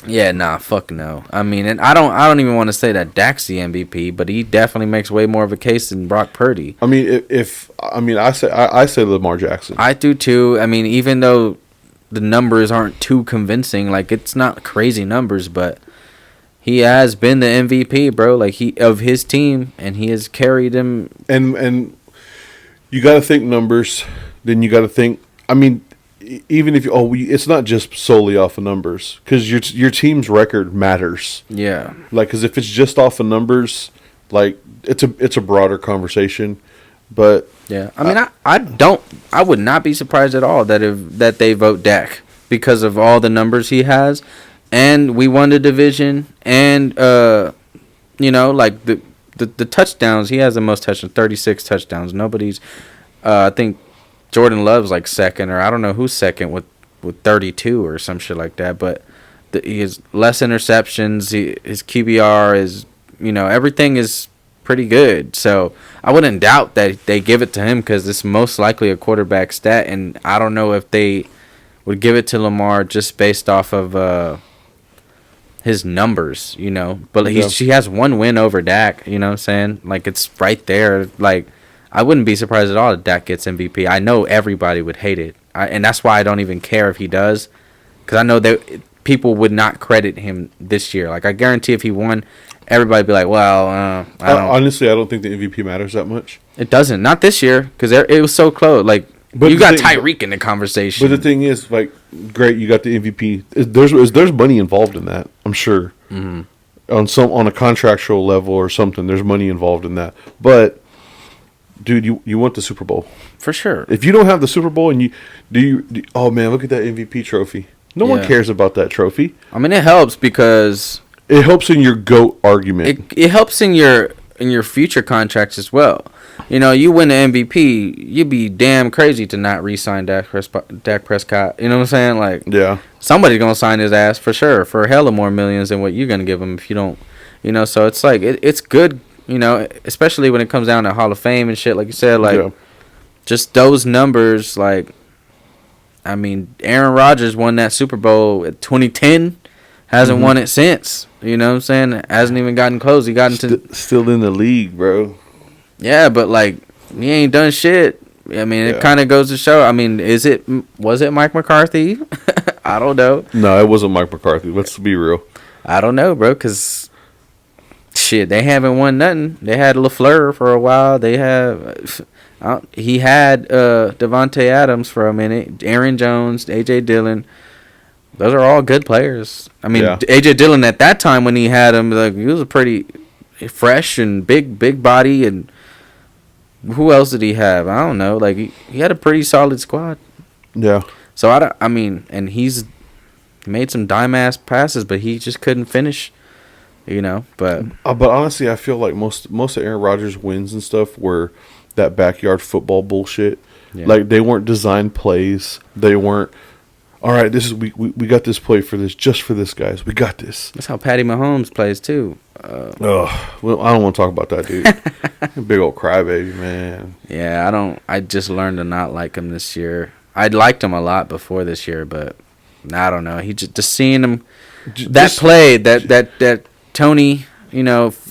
Yeah, nah, fuck no. I mean, and I don't even want to say that Dak's the MVP, but he definitely makes way more of a case than Brock Purdy. I mean, I say Lamar Jackson. I do too. I mean, even though the numbers aren't too convincing, like it's not crazy numbers, but he has been the MVP, bro. Like of his team, and he has carried him. And you got to think numbers. Then you got to think. I mean. Even if it's not just solely off of numbers because your team's record matters. Yeah, like because if it's just off of numbers, like it's a broader conversation. But yeah, I mean, I would not be surprised at all that they vote Dak because of all the numbers he has, and we won the division, and you know, like the the touchdowns. He has the most touchdowns, 36 touchdowns. Nobody's. I think Jordan Love's like second, or I don't know who's second with 32 or some shit like that. But he has less interceptions. His QBR is, everything is pretty good. So I wouldn't doubt that they give it to him because it's most likely a quarterback stat. And I don't know if they would give it to Lamar just based off of his numbers, But she has one win over Dak, you know what I'm saying? Like, it's right there. Like, I wouldn't be surprised at all if Dak gets MVP. I know everybody would hate it. And that's why I don't even care if he does. Because I know that people would not credit him this year. Like, I guarantee if he won, everybody would be like, well, I don't. Honestly, I don't think the MVP matters that much. It doesn't. Not this year. Because it was so close. Like, but you got Tyreek in the conversation. But the thing is, like, great, you got the MVP. There's money involved in that, I'm sure. Mm-hmm. On a contractual level or something, there's money involved in that. But, dude, you want the Super Bowl. For sure. If you don't have the Super Bowl and oh, man, look at that MVP trophy. No one cares about that trophy. I mean, it helps because it helps in your GOAT argument. It helps in your future contracts as well. You win the MVP, you'd be damn crazy to not re-sign Dak Prescott. You know what I'm saying? Like, yeah, somebody's gonna sign his ass for sure for hella more millions than what you're gonna give him if you don't. So it's like it's good. Especially when it comes down to Hall of Fame and shit, like you said, like just those numbers. Like, I mean, Aaron Rodgers won that Super Bowl in 2010. Hasn't won it since. You know what I'm saying? Hasn't even gotten close. He got into still in the league, bro. Yeah, but like he ain't done shit. I mean, it kind of goes to show. I mean, was it Mike McCarthy? I don't know. No, it wasn't Mike McCarthy. Let's be real. I don't know, bro, because shit, they haven't won nothing. They had LaFleur for a while. They have he had Devontae Adams for a minute, Aaron Jones, AJ Dillon. Those are all good players. I mean, AJ Dillon at that time when he had him, like, he was a pretty fresh and big body. And who else did he have? I don't know. Like, he had a pretty solid squad. Yeah. So I mean, and he's made some dime ass passes, but he just couldn't finish. But honestly, I feel like most of Aaron Rodgers' wins and stuff were that backyard football bullshit. Yeah. Like, they weren't designed plays. They weren't. All right, we got this play for this, guys. We got this. That's how Patty Mahomes plays too. Well, I don't want to talk about that, dude. Big old crybaby, man. Yeah, I just learned to not like him this year. I'd liked him a lot before this year, but I don't know. He just seeing him play that Tony,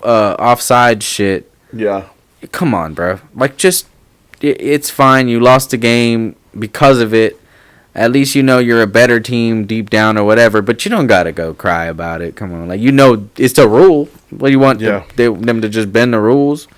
offside shit. Yeah. Come on, bro. Like, it's fine. You lost the game because of it. At least you're a better team deep down or whatever, but you don't gotta go cry about it. Come on, like, it's the rule. What do you want them to just bend the rules?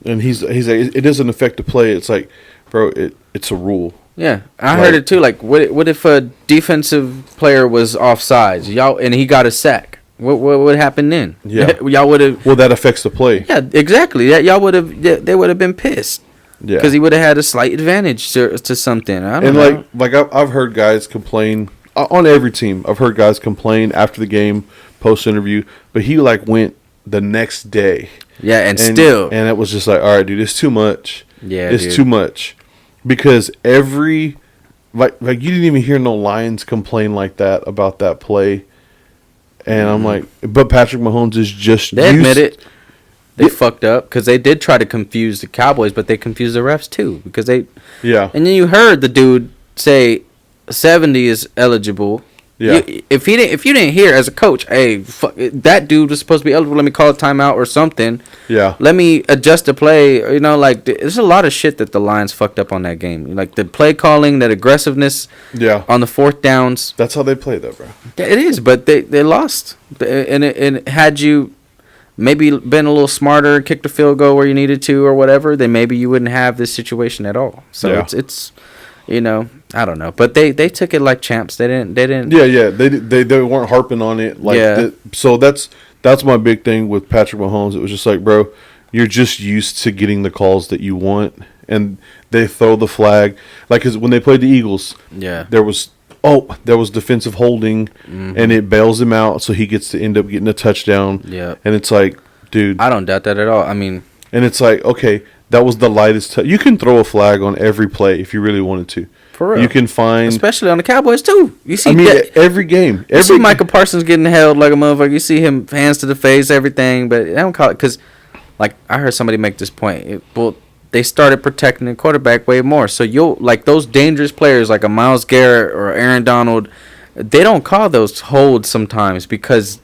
And he's like, it doesn't affect the play. It's like, bro, it's a rule. Yeah, I heard it too. Like, what if a defensive player was offsides, and he got a sack? What would happen then? Yeah, y'all would have. Well, that affects the play. Yeah, exactly. Y'all would have. They would have been pissed. Yeah, because he would have had a slight advantage to something. I don't know. Like I've heard guys complain on every team. I've heard guys complain after the game, post interview, but he went the next day. Yeah, and it was just like, all right, dude, it's too much. Yeah, it's too much, because you didn't even hear no Lions complain like that about that play, and I'm like, but Patrick Mahomes is just they admit it. They fucked up because they did try to confuse the Cowboys, but they confused the refs too because they. Yeah. And then you heard the dude say 70 is eligible. Yeah. If you didn't hear as a coach, hey, fuck, that dude was supposed to be eligible. Let me call a timeout or something. Yeah. Let me adjust the play. There's a lot of shit that the Lions fucked up on that game. Like the play calling, that aggressiveness. Yeah. On the fourth downs. That's how they play, though, bro. It is, but they lost, and had you maybe been a little smarter, kicked a field goal where you needed to or whatever, then maybe you wouldn't have this situation at all. So it's I don't know. But they took it like champs. They didn't. Yeah. They weren't harping on it. So that's my big thing with Patrick Mahomes. It was just like, bro, you're just used to getting the calls that you want, and they throw the flag. Like, 'cause when they played the Eagles, there was defensive holding, and it bails him out, so he gets to end up getting a touchdown. Yeah. And it's like, dude. I don't doubt that at all. I mean, and it's like, okay, that was the lightest touch. You can throw a flag on every play if you really wanted to. for real. You can find, Especially on the Cowboys, too. You see every game. You see Michael Parsons getting held like a motherfucker. You see him hands to the face, everything. But they don't call it because, like, I heard somebody make this point. They started protecting the quarterback way more. So like those dangerous players like a Myles Garrett or Aaron Donald, they don't call those holds sometimes because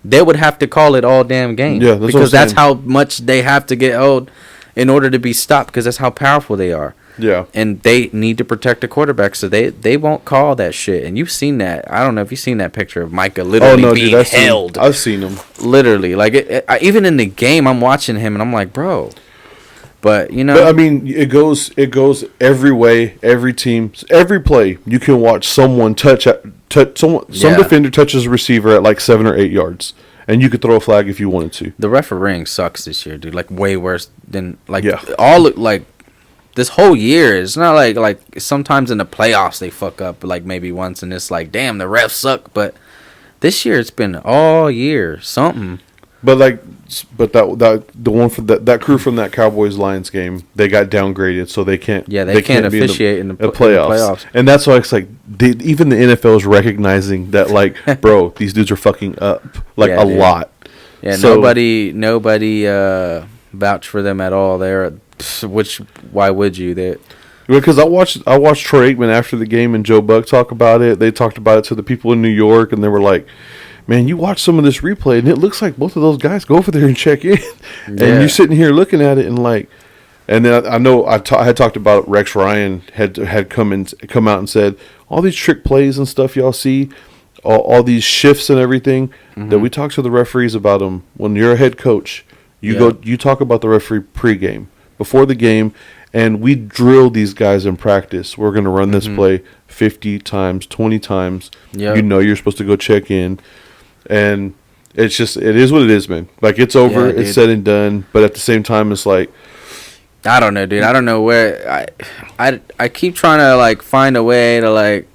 they would have to call it all damn game. Yeah, because that's how much they have to get held in order to be stopped because that's how powerful they are. Yeah. And they need to protect the quarterback, so they won't call that shit. And you've seen that. I don't know if you've seen that picture of Micah literally being held. I've seen him. Literally. Like, even in the game, I'm watching him, and I'm like, bro. But, you know. But, I mean, it goes every way, every team, every play. You can watch someone some defender touches a receiver at like 7 or 8 yards. And you could throw a flag if you wanted to. The refereeing sucks this year, dude. Like, way worse than, like, this whole year. It's not like sometimes in the playoffs they fuck up, like, maybe once, and it's like, damn, the refs suck. But this year it's been all year something. But the one for that crew from that Cowboys Lions game, they got downgraded, so they can't. Yeah, they can't officiate in the playoffs. And that's why it's like even the NFL is recognizing that, like, bro, these dudes are fucking up like a lot. Yeah, so, nobody vouched for them at all there. Which why would you? Because I watched Troy Aikman after the game and Joe Buck talk about it. They talked about it to the people in New York, and they were like, man, you watch some of this replay, and it looks like both of those guys go over there and check in. And you're sitting here looking at it, and like, and then I know I had talked about Rex Ryan had come out and said, all these trick plays and stuff y'all see, all these shifts and everything, that we talk to the referees about them. When you're a head coach, you talk about the referee pregame, before the game, and we drill these guys in practice. We're going to run this play 50 times, 20 times. Yep. You know you're supposed to go check in. And it is what it is, man. Like, it's over, it's said and done. But at the same time, it's like, I don't know, dude. I don't know where I keep trying to, like, find a way to, like,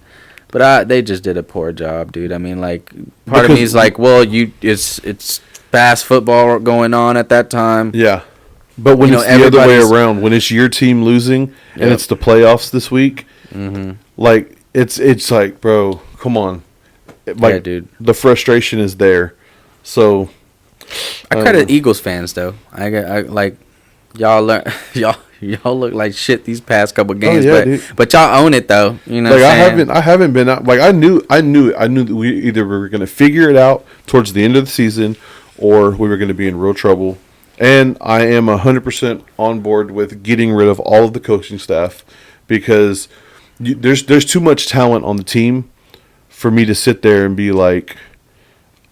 but they just did a poor job, dude. I mean, like, part of me is like, well, it's fast football going on at that time. Yeah. But when it's the other way around, when it's your team losing and it's the playoffs this week, like, it's like, bro, come on. Like, dude, the frustration is there. So I credit Eagles fans though. I like y'all look like shit these past couple games, but y'all own it though. You know, like, I haven't been out. Like, I knew that we either were going to figure it out towards the end of the season, or we were going to be in real trouble. And I am 100% on board with getting rid of all of the coaching staff, because there's too much talent on the team for me to sit there and be like,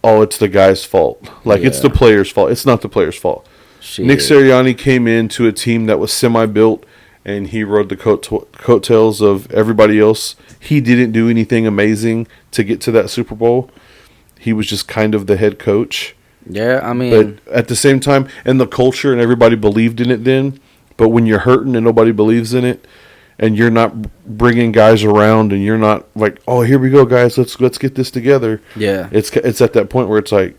oh, it's the guy's fault. Like, it's the player's fault. It's not the player's fault. Nick Sirianni came into a team that was semi-built, and he rode the coattails of everybody else. He didn't do anything amazing to get to that Super Bowl. He was just kind of the head coach. Yeah, I mean. But at the same time, and the culture, and everybody believed in it then. But when you're hurting and nobody believes in it, and you're not bringing guys around, and you're not like, oh, here we go, guys, let's get this together. Yeah, it's at that point where it's like,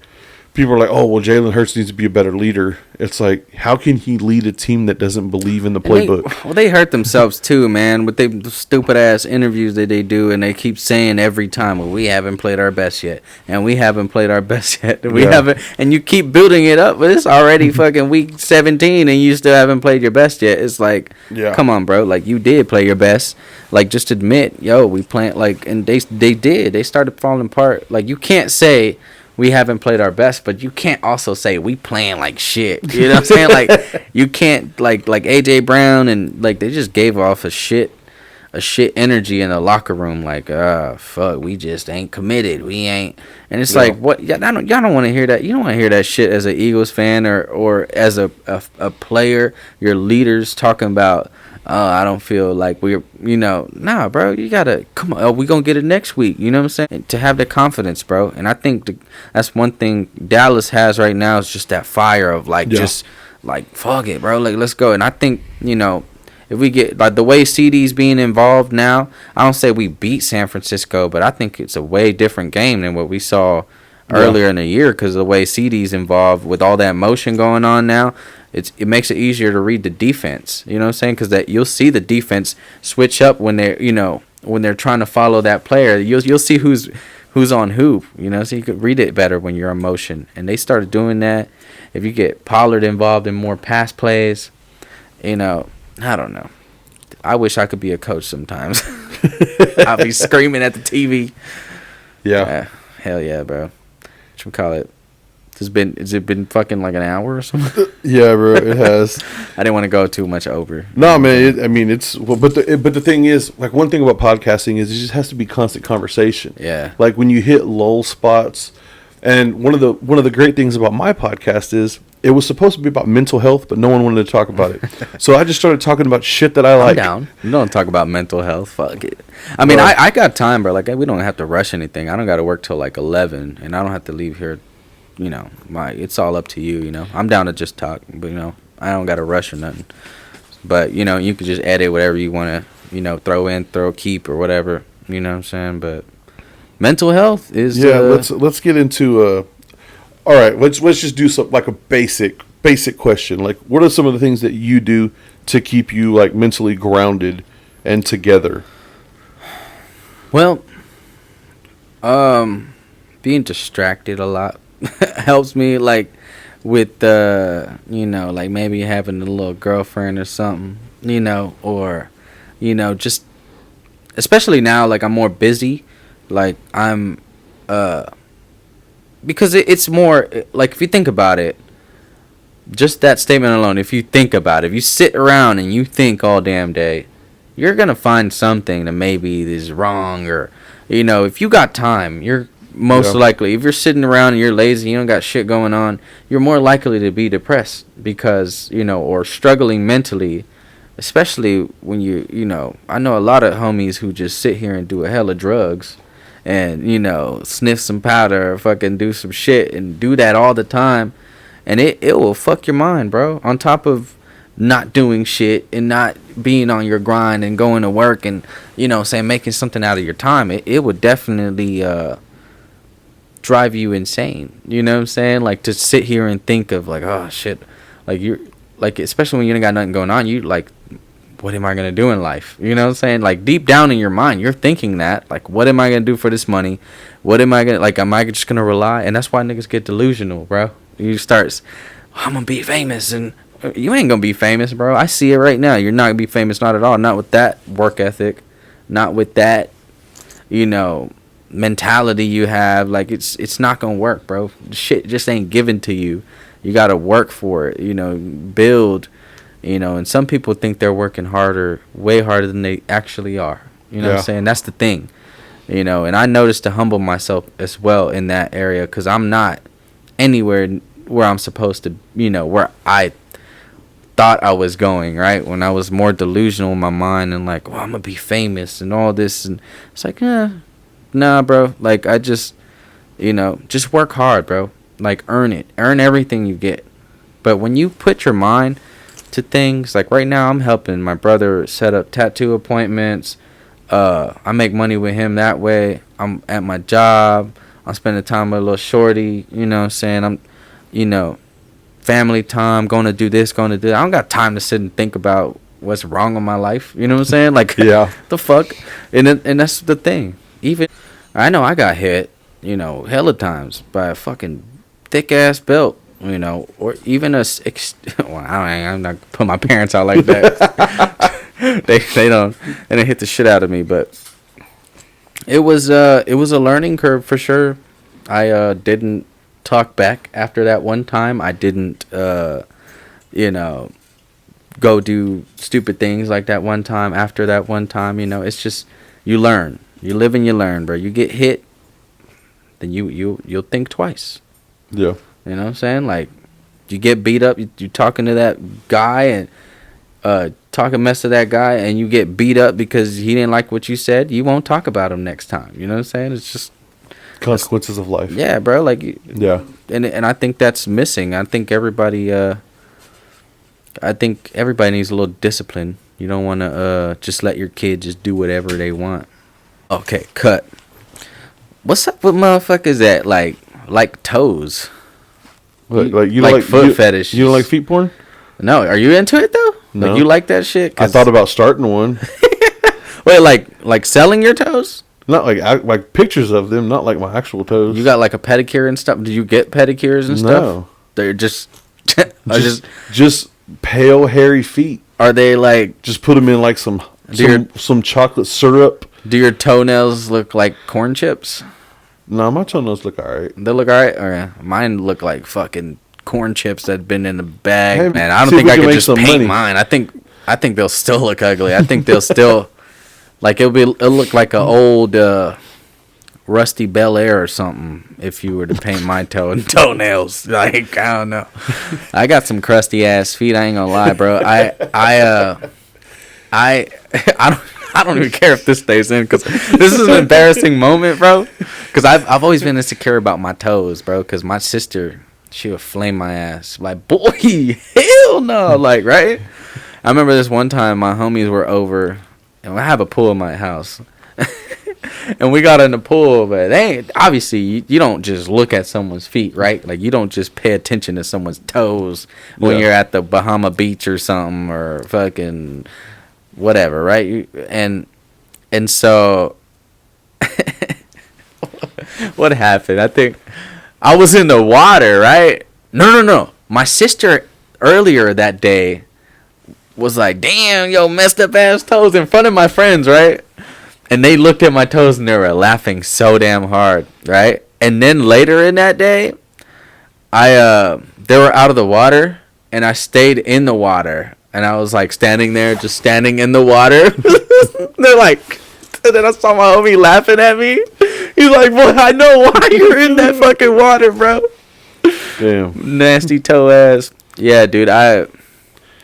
people are like, oh, well, Jalen Hurts needs to be a better leader. It's like, how can he lead a team that doesn't believe in the playbook? They hurt themselves too, man, with the stupid ass interviews that they do, and they keep saying every time, well, we haven't played our best yet, and we haven't played our best yet. We haven't, and you keep building it up, but it's already fucking week 17, and you still haven't played your best yet. It's like, come on, bro, like, you did play your best. Like, just admit, yo, we playing, like, and they did. They started falling apart. Like, you can't say we haven't played our best, but you can't also say we playing like shit. You know what I'm saying? Like, you can't, like AJ Brown, and like, they just gave off a shit energy in the locker room. Like, fuck, we just ain't committed. We ain't. And it's like, what? Y'all don't want to hear that. You don't want to hear that shit as an Eagles fan or as a player. Your leaders talking about, I don't feel like we're, nah, bro, you gotta, come on, we gonna get it next week, you know what I'm saying? And to have the confidence, bro. And I think that's one thing Dallas has right now, is just that fire of, like, just, like, fuck it, bro, like, let's go. And I think, if we get, like, the way CD's being involved now, I don't say we beat San Francisco, but I think it's a way different game than what we saw earlier in the year because the way CD's involved with all that motion going on now. It makes it easier to read the defense. You know what I'm saying? Because that you'll see the defense switch up when they're when they're trying to follow that player. You'll see who's on who. So you could read it better when you're in motion. And they started doing that. If you get Pollard involved in more pass plays, I don't know. I wish I could be a coach sometimes. I'll be screaming at the TV. Yeah. Hell yeah, bro. What you call it? Has it been fucking like an hour or something? Yeah, bro, it has. I didn't want to go too much over. No, man. But the thing is, like, one thing about podcasting is it just has to be constant conversation. Yeah. Like when you hit lull spots, and one of the great things about my podcast is it was supposed to be about mental health, but no one wanted to talk about it. So I just started talking about shit that I like. I'm down. You don't talk about mental health. Fuck it. I mean, I got time, bro. Like, we don't have to rush anything. I don't got to work till like 11, and I don't have to leave here. It's all up to you. I'm down to just talk, but I don't got to rush or nothing. But you could just edit whatever you want to, throw in, keep or whatever. You know what I'm saying? But mental health is let's get into all right, let's just do something like a basic question. Like, what are some of the things that you do to keep you like mentally grounded and together? Well, being distracted a lot helps me, like with like maybe having a little girlfriend or something, or just especially now, like I'm more busy, like I'm because it's more like, if you think about it, just that statement alone, if you think about it, if you sit around and you think all damn day, you're gonna find something that maybe is wrong, or if you got time, you're most likely, if you're sitting around and you're lazy, you don't got shit going on, you're more likely to be depressed because, or struggling mentally, especially when I know a lot of homies who just sit here and do a hell of drugs and, sniff some powder or fucking do some shit and do that all the time. And it will fuck your mind, bro. On top of not doing shit and not being on your grind and going to work and, making something out of your time, it would definitely, drive you insane. You know what I'm saying? Like, to sit here and think of like, oh shit, like you're like, especially when you ain't got nothing going on, you like, what am I gonna do in life? You know what I'm saying? Like, deep down in your mind, you're thinking that, like, what am I gonna do for this money? What am I gonna, like, am I just gonna rely? And that's why niggas get delusional, bro. You start, I'm gonna be famous, and you ain't gonna be famous, bro. I see it right now. You're not gonna be famous, not at all. Not with that work ethic, not with that, mentality you have. Like, it's not gonna work, bro. Shit just ain't given to you. You gotta work for it, build, and some people think they're working harder, way harder than they actually are. You know what I'm saying? That's the thing. And I noticed to humble myself as well in that area, because I'm not anywhere where I'm supposed to, where I thought I was going, right? When I was more delusional in my mind and like, well, I'm gonna be famous and all this, and it's like, nah, bro. Like, I just, just work hard, bro. Like, earn it. Earn everything you get. But when you put your mind to things, like right now, I'm helping my brother set up tattoo appointments. I make money with him that way. I'm at my job. I'm spending time with a little shorty. You know what I'm saying? I'm, family time, going to do this, going to do that. I don't got time to sit and think about what's wrong in my life. You know what I'm saying? Like, the fuck? And that's the thing. Even I know I got hit, hella times by a fucking thick ass belt, or even I'm not putting my parents out like that. they didn't hit the shit out of me, but it was a learning curve for sure. I didn't talk back after that one time. I didn't go do stupid things like that one time after that one time. It's just, you learn. You live and you learn, bro. You get hit, then you'll think twice. Yeah. You know what I'm saying? Like, you get beat up, you talking to that guy and talking mess to that guy, and you get beat up because he didn't like what you said, you won't talk about him next time. You know what I'm saying? It's just consequences of life. Yeah, bro. Like, yeah. And I think that's missing. I think everybody needs a little discipline. You don't want to just let your kid just do whatever they want. Okay, cut. What's up with motherfuckers that, like, like toes. Like you like foot fetish. You don't like feet porn? No, are you into it though? No. Like you like that shit? I thought about starting one. Wait, like selling your toes? Not like pictures of them, not like my actual toes. You got like a pedicure and stuff? Do you get pedicures and stuff? No. They're just pale hairy feet. Are they like just put them in like some chocolate syrup? Do your toenails look like corn chips? No, my toenails look alright. They look alright? Oh, yeah. Mine look like fucking corn chips that been in the bag. Hey, man, I don't think I could just paint mine. I think they'll still look ugly. I think they'll still like it'll look like an old Rusty Bel Air or something if you were to paint my toenails. Like, I don't know. I got some crusty ass feet, I ain't gonna lie, bro. I don't even care if this stays in because this is an embarrassing moment, bro. Because I've always been insecure about my toes, bro. Because my sister, she would flame my ass. Like, boy, hell no. Like, right? I remember this one time my homies were over, and I have a pool in my house. And we got in the pool, but they ain't, obviously, you don't just look at someone's feet, right? Like, you don't just pay attention to someone's toes when you're at the Bahama Beach or something or fucking whatever, right? And so what happened? I think I was in the water, right? No. My sister earlier that day was like, damn, yo, messed up ass toes in front of my friends, right? And they looked at my toes and they were laughing so damn hard, right? And then later in that day, they were out of the water and I stayed in the water. And I was like standing there, just standing in the water. They're like, and then I saw my homie laughing at me. He's like, boy, I know why you're in that fucking water, bro. Damn. Nasty toe ass. Yeah, dude.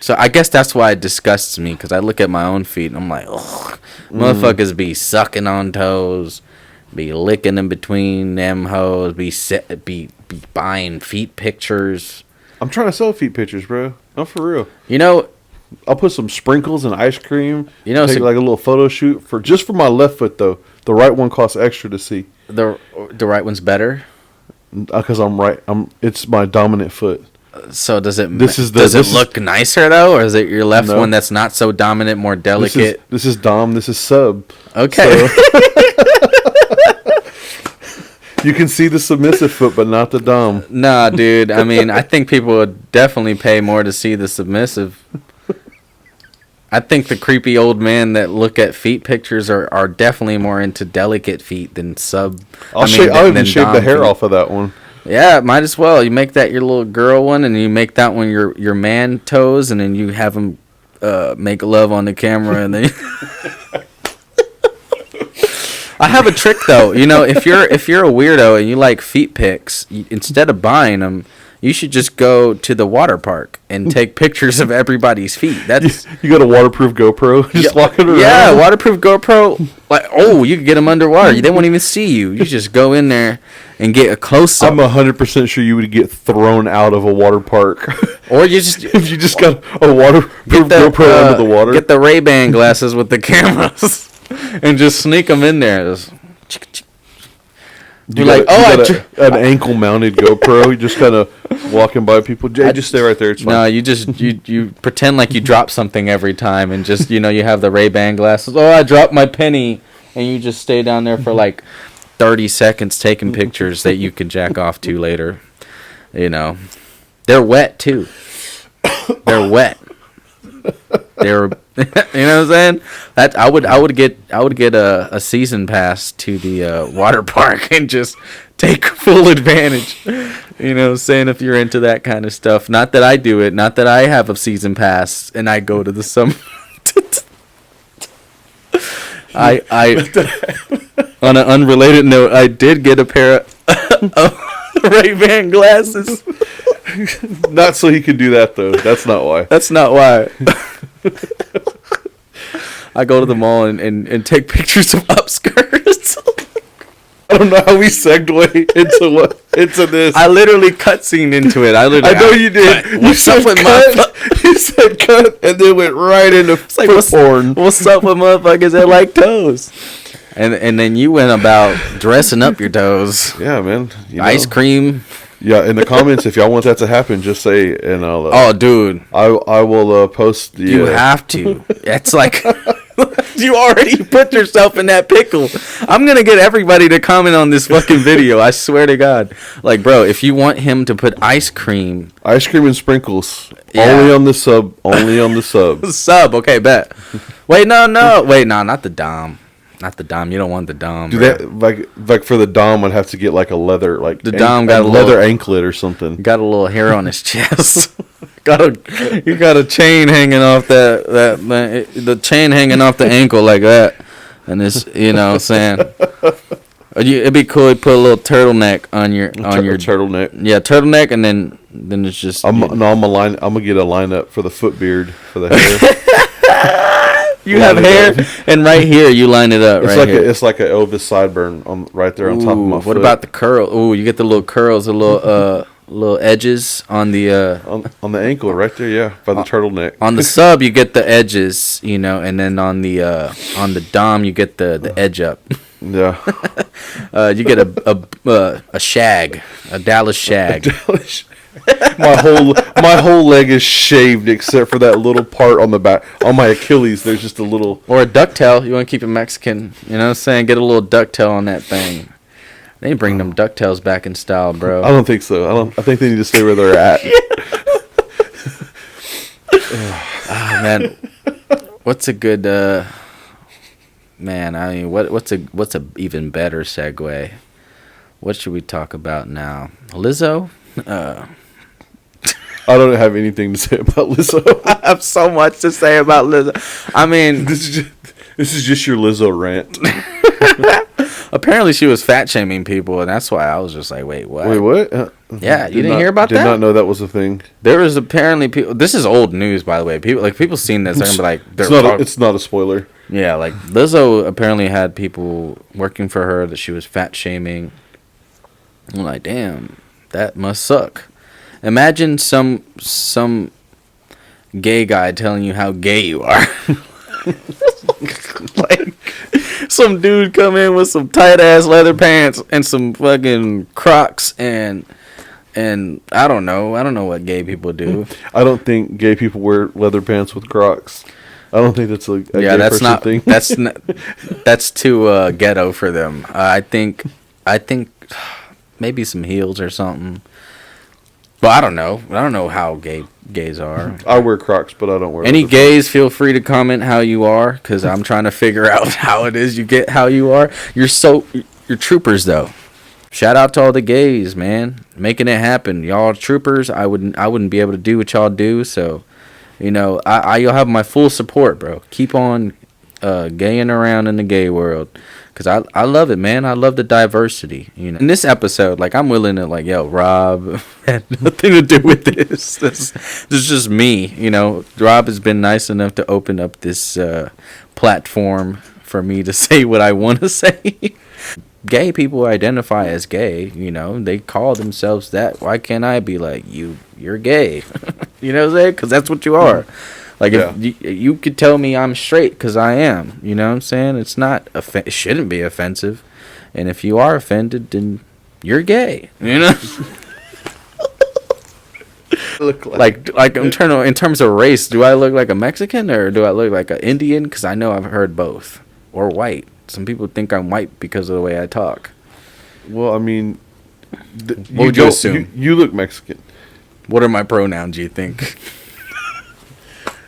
So I guess that's why it disgusts me because I look at my own feet and I'm like, ugh. Motherfuckers be sucking on toes, be licking in between them hoes, be buying feet pictures. I'm trying to sell feet pictures, bro. No, for real. You know, I'll put some sprinkles and ice cream. You know, take like a little photo shoot for my left foot though. The right one costs extra to see. The right one's better because I'm right. It's my dominant foot. So does it look nicer though, or is it your left one that's not so dominant, more delicate? This is dom. This is sub. Okay. So you can see the submissive foot, but not the dom. Nah, dude. I mean, I think people would definitely pay more to see the submissive. I think the creepy old men that look at feet pictures are definitely more into delicate feet than sub. I'll even shave the hair off of that one. Yeah, might as well. You make that your little girl one, and you make that one your man toes, and then you have them make love on the camera, and then. I have a trick though. You know, if you're a weirdo and you like feet pics, instead of buying them, you should just go to the water park and take pictures of everybody's feet. That's you got a waterproof GoPro, just walking around. Yeah, waterproof GoPro. Like, you can get them underwater. They won't even see you. You just go in there and get a close up. I'm 100% sure you would get thrown out of a water park, or you just if you just got a waterproof GoPro under the water. Get the Ray-Ban glasses with the cameras and just sneak them in there. You're like, an ankle mounted GoPro. You're just kind of walking by people. Jay, just stay right there. It's fine. No, you just you pretend like you drop something every time, and just you have the Ray-Ban glasses. Oh, I dropped my penny, and you just stay down there for like 30 seconds taking pictures that you can jack off to later. They're wet too. They're wet. They're, you know what I'm saying? That I would get a season pass to the water park and just take full advantage. You know what I'm saying? If you're into that kind of stuff. Not that I do it. Not that I have a season pass and I go to the summer. On an unrelated note, I did get a pair of Ray-Ban glasses. Not so he could do that though. That's not why. That's not why. I go to the mall and take pictures of upskirts. I don't know how we segue into this. I literally cutscene into it. I know you did. You said cut, and then went right into foot porn. What's up with motherfuckers that like toes? And then you went about dressing up your toes. Yeah, man. Ice cream. Yeah, in the comments, if y'all want that to happen, just say, and I'll. Oh, dude. I will post the. You have to. It's like you already put yourself in that pickle. I'm gonna get everybody to comment on this fucking video. I swear to God. Like, bro, if you want him to put ice cream and sprinkles, Yeah. only on the sub. Only on the sub. sub, okay, bet. Wait, no, not the Dom. Not the Dom. You don't want the Dom. Do bro. that like for the Dom? I'd have to get like a leather The Dom got a leather little- anklet or something. Got a little hair on his chest. You got a chain hanging off the chain hanging off the ankle like that, and it's what I'm saying. It'd be cool to put a little turtleneck on your turtleneck. Yeah, turtleneck, and then it's just. I'm gonna get a lineup for the foot beard for the hair. You have hair, and right here you line it up. It's like a Elvis sideburn right there on top of my foot. What about the curl? Ooh, you get the little curls, the little edges on the on the ankle right there? Yeah, by the turtleneck. On the sub, you get the edges, and then on the Dom, you get the edge up. Yeah. You get a shag, a Dallas shag. My whole leg is shaved except for that little part on the back. On my Achilles, there's just a little. Or a ducktail. You want to keep it Mexican. You know what I'm saying? Get a little ducktail on that thing. They bring them ducktails back in style, bro. I don't think so. I think they need to stay where they're at. Man, what's a good man? I mean, what's a even better segue? What should we talk about now? Lizzo. I don't have anything to say about Lizzo. I have so much to say about Lizzo. I mean, this is just your Lizzo rant. Apparently, she was fat shaming people, and that's why I was just like, "Wait, what? Wait, what?" Yeah, you didn't hear about that? Did not know that was a thing. There was apparently people. This is old news, by the way. People seen this. They're gonna be like, it's not a spoiler. Yeah, like Lizzo apparently had people working for her that she was fat shaming. I'm like, damn, that must suck. Imagine some gay guy telling you how gay you are. Like some dude come in with some tight ass leather pants and some fucking Crocs and I don't know what gay people do. I don't think gay people wear leather pants with Crocs. I don't think that's a gay that's person not thing. that's too ghetto for them. I think maybe some heels or something. But I don't know. I don't know how gays are. I wear Crocs, but I don't wear. Any gays, feel free to comment how you are, because I'm trying to figure out how it is you get how you are. You're troopers though. Shout out to all the gays, man, making it happen. Y'all troopers. I wouldn't be able to do what y'all do. So, you'll have my full support, bro. Keep on gaying around in the gay world. Because I love it, man. I love the diversity. In this episode, like, I'm willing to, like, yo, Rob had nothing to do with this. This is just me, Rob has been nice enough to open up this platform for me to say what I want to say. Gay people identify as gay, They call themselves that. Why can't I be like, you're gay? You know what I'm saying? Because that's what you are. Like, yeah. If you could tell me I'm straight because I am, you know what I'm saying? It shouldn't be offensive. And if you are offended, then you're gay, Look like in terms of race, do I look like a Mexican or do I look like an Indian? Because I know I've heard both. Or white. Some people think I'm white because of the way I talk. Well, I mean, what would you assume? You look Mexican. What are my pronouns, do you think?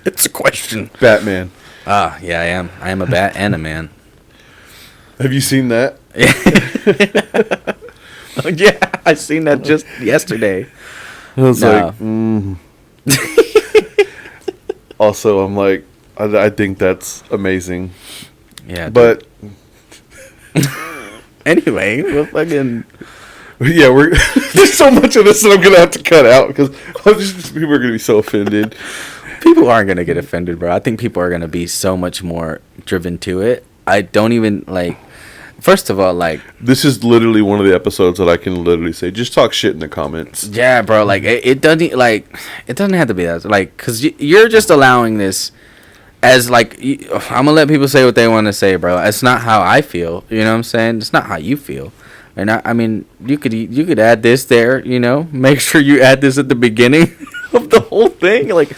It's a question. Batman. Ah, yeah, I am. I am a bat and a man. Have you seen that? Yeah, I seen that just yesterday. I was also, I'm like, I think that's amazing. Yeah, but anyway, we're fucking. Yeah, there's so much of this that I'm gonna have to cut out because people are gonna be so offended. People aren't gonna get offended, bro. I think people are gonna be so much more driven to it. I don't even like. First of all, like, this is literally one of the episodes that I can literally say, just talk shit in the comments. Yeah, bro. Like, it doesn't have to be that. Like, because you're just allowing this as like I'm gonna let people say what they want to say, bro. It's not how I feel. You know what I'm saying? It's not how you feel. And I mean, you could add this there. You know, make sure you add this at the beginning of the whole thing. Like,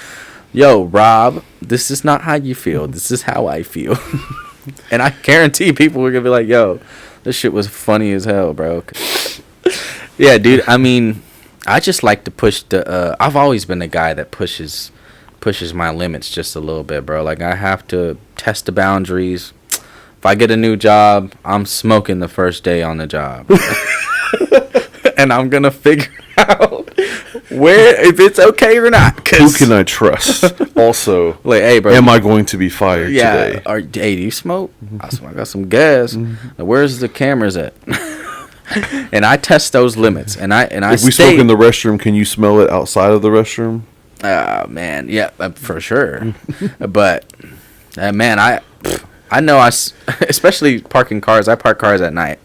yo, Rob, this is not how you feel. This is how I feel. And I guarantee people are gonna be like, yo, this shit was funny as hell, bro. Yeah, dude. I mean, I just like to push the. I've always been the guy that pushes my limits just a little bit, bro. Like, I have to test the boundaries. If I get a new job, I'm smoking the first day on the job. And I'm going to figure out if it's okay or not. Who can I trust? Also, like, hey, bro. Am I going to be fired today? Hey, do you smoke? I got some gas. Where's the cameras at? And I test those limits. And I if we smoke in the restroom, can you smell it outside of the restroom? Man, yeah, for sure. But man, I know especially parking cars. I park cars at night.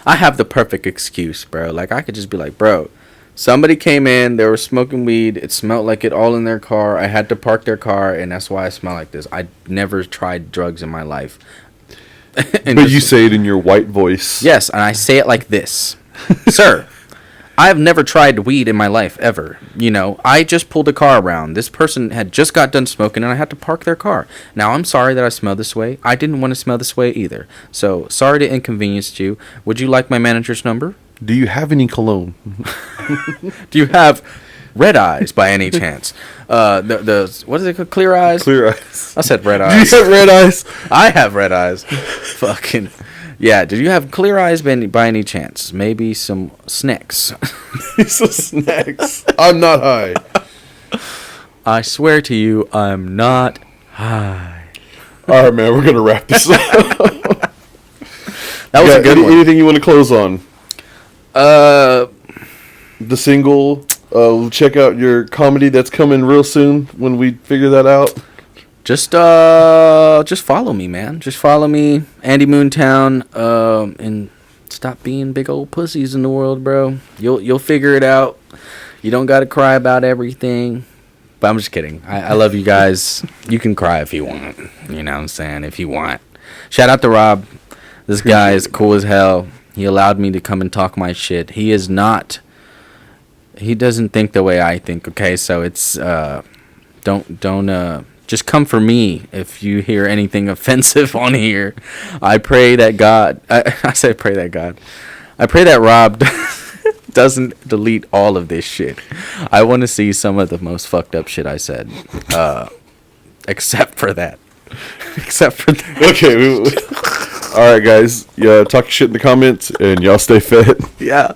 I have the perfect excuse, bro. Like, I could just be like, bro, somebody came in, they were smoking weed. It smelled like it all in their car. I had to park their car, and that's why I smell like this. I never tried drugs in my life. But you say it in your white voice. Yes, and I say it like this. Sir, I have never tried weed in my life, ever. You know, I just pulled a car around. This person had just got done smoking, and I had to park their car. Now, I'm sorry that I smell this way. I didn't want to smell this way either. So, sorry to inconvenience you. Would you like my manager's number? Do you have any cologne? Do you have red eyes by any chance? What is it called? Clear eyes? Clear eyes. I said red Do eyes. you have red eyes? I have red eyes. Fucking... Yeah, do you have clear eyes by any chance? Maybe some snacks. Some snacks. I'm not high. I swear to you, I'm not high. All right, man, we're going to wrap this up. That was a good one. Anything you want to close on? The single. Check out your comedy that's coming real soon when we figure that out. Just follow me, man. Just follow me, Andy Moontown, and stop being big old pussies in the world, bro. You'll figure it out. You don't gotta cry about everything. But I'm just kidding. I love you guys. You can cry if you want. You know what I'm saying? If you want. Shout out to Rob. This guy is cool as hell. He allowed me to come and talk my shit. He doesn't think the way I think. Okay, so it's don't. Just come for me if you hear anything offensive on here. I pray that God... I say pray that God. I pray that Rob doesn't delete all of this shit. I want to see some of the most fucked up shit I said. Except for that. Okay. All right, guys. Yeah, talk shit in the comments, and y'all stay fed. Yeah.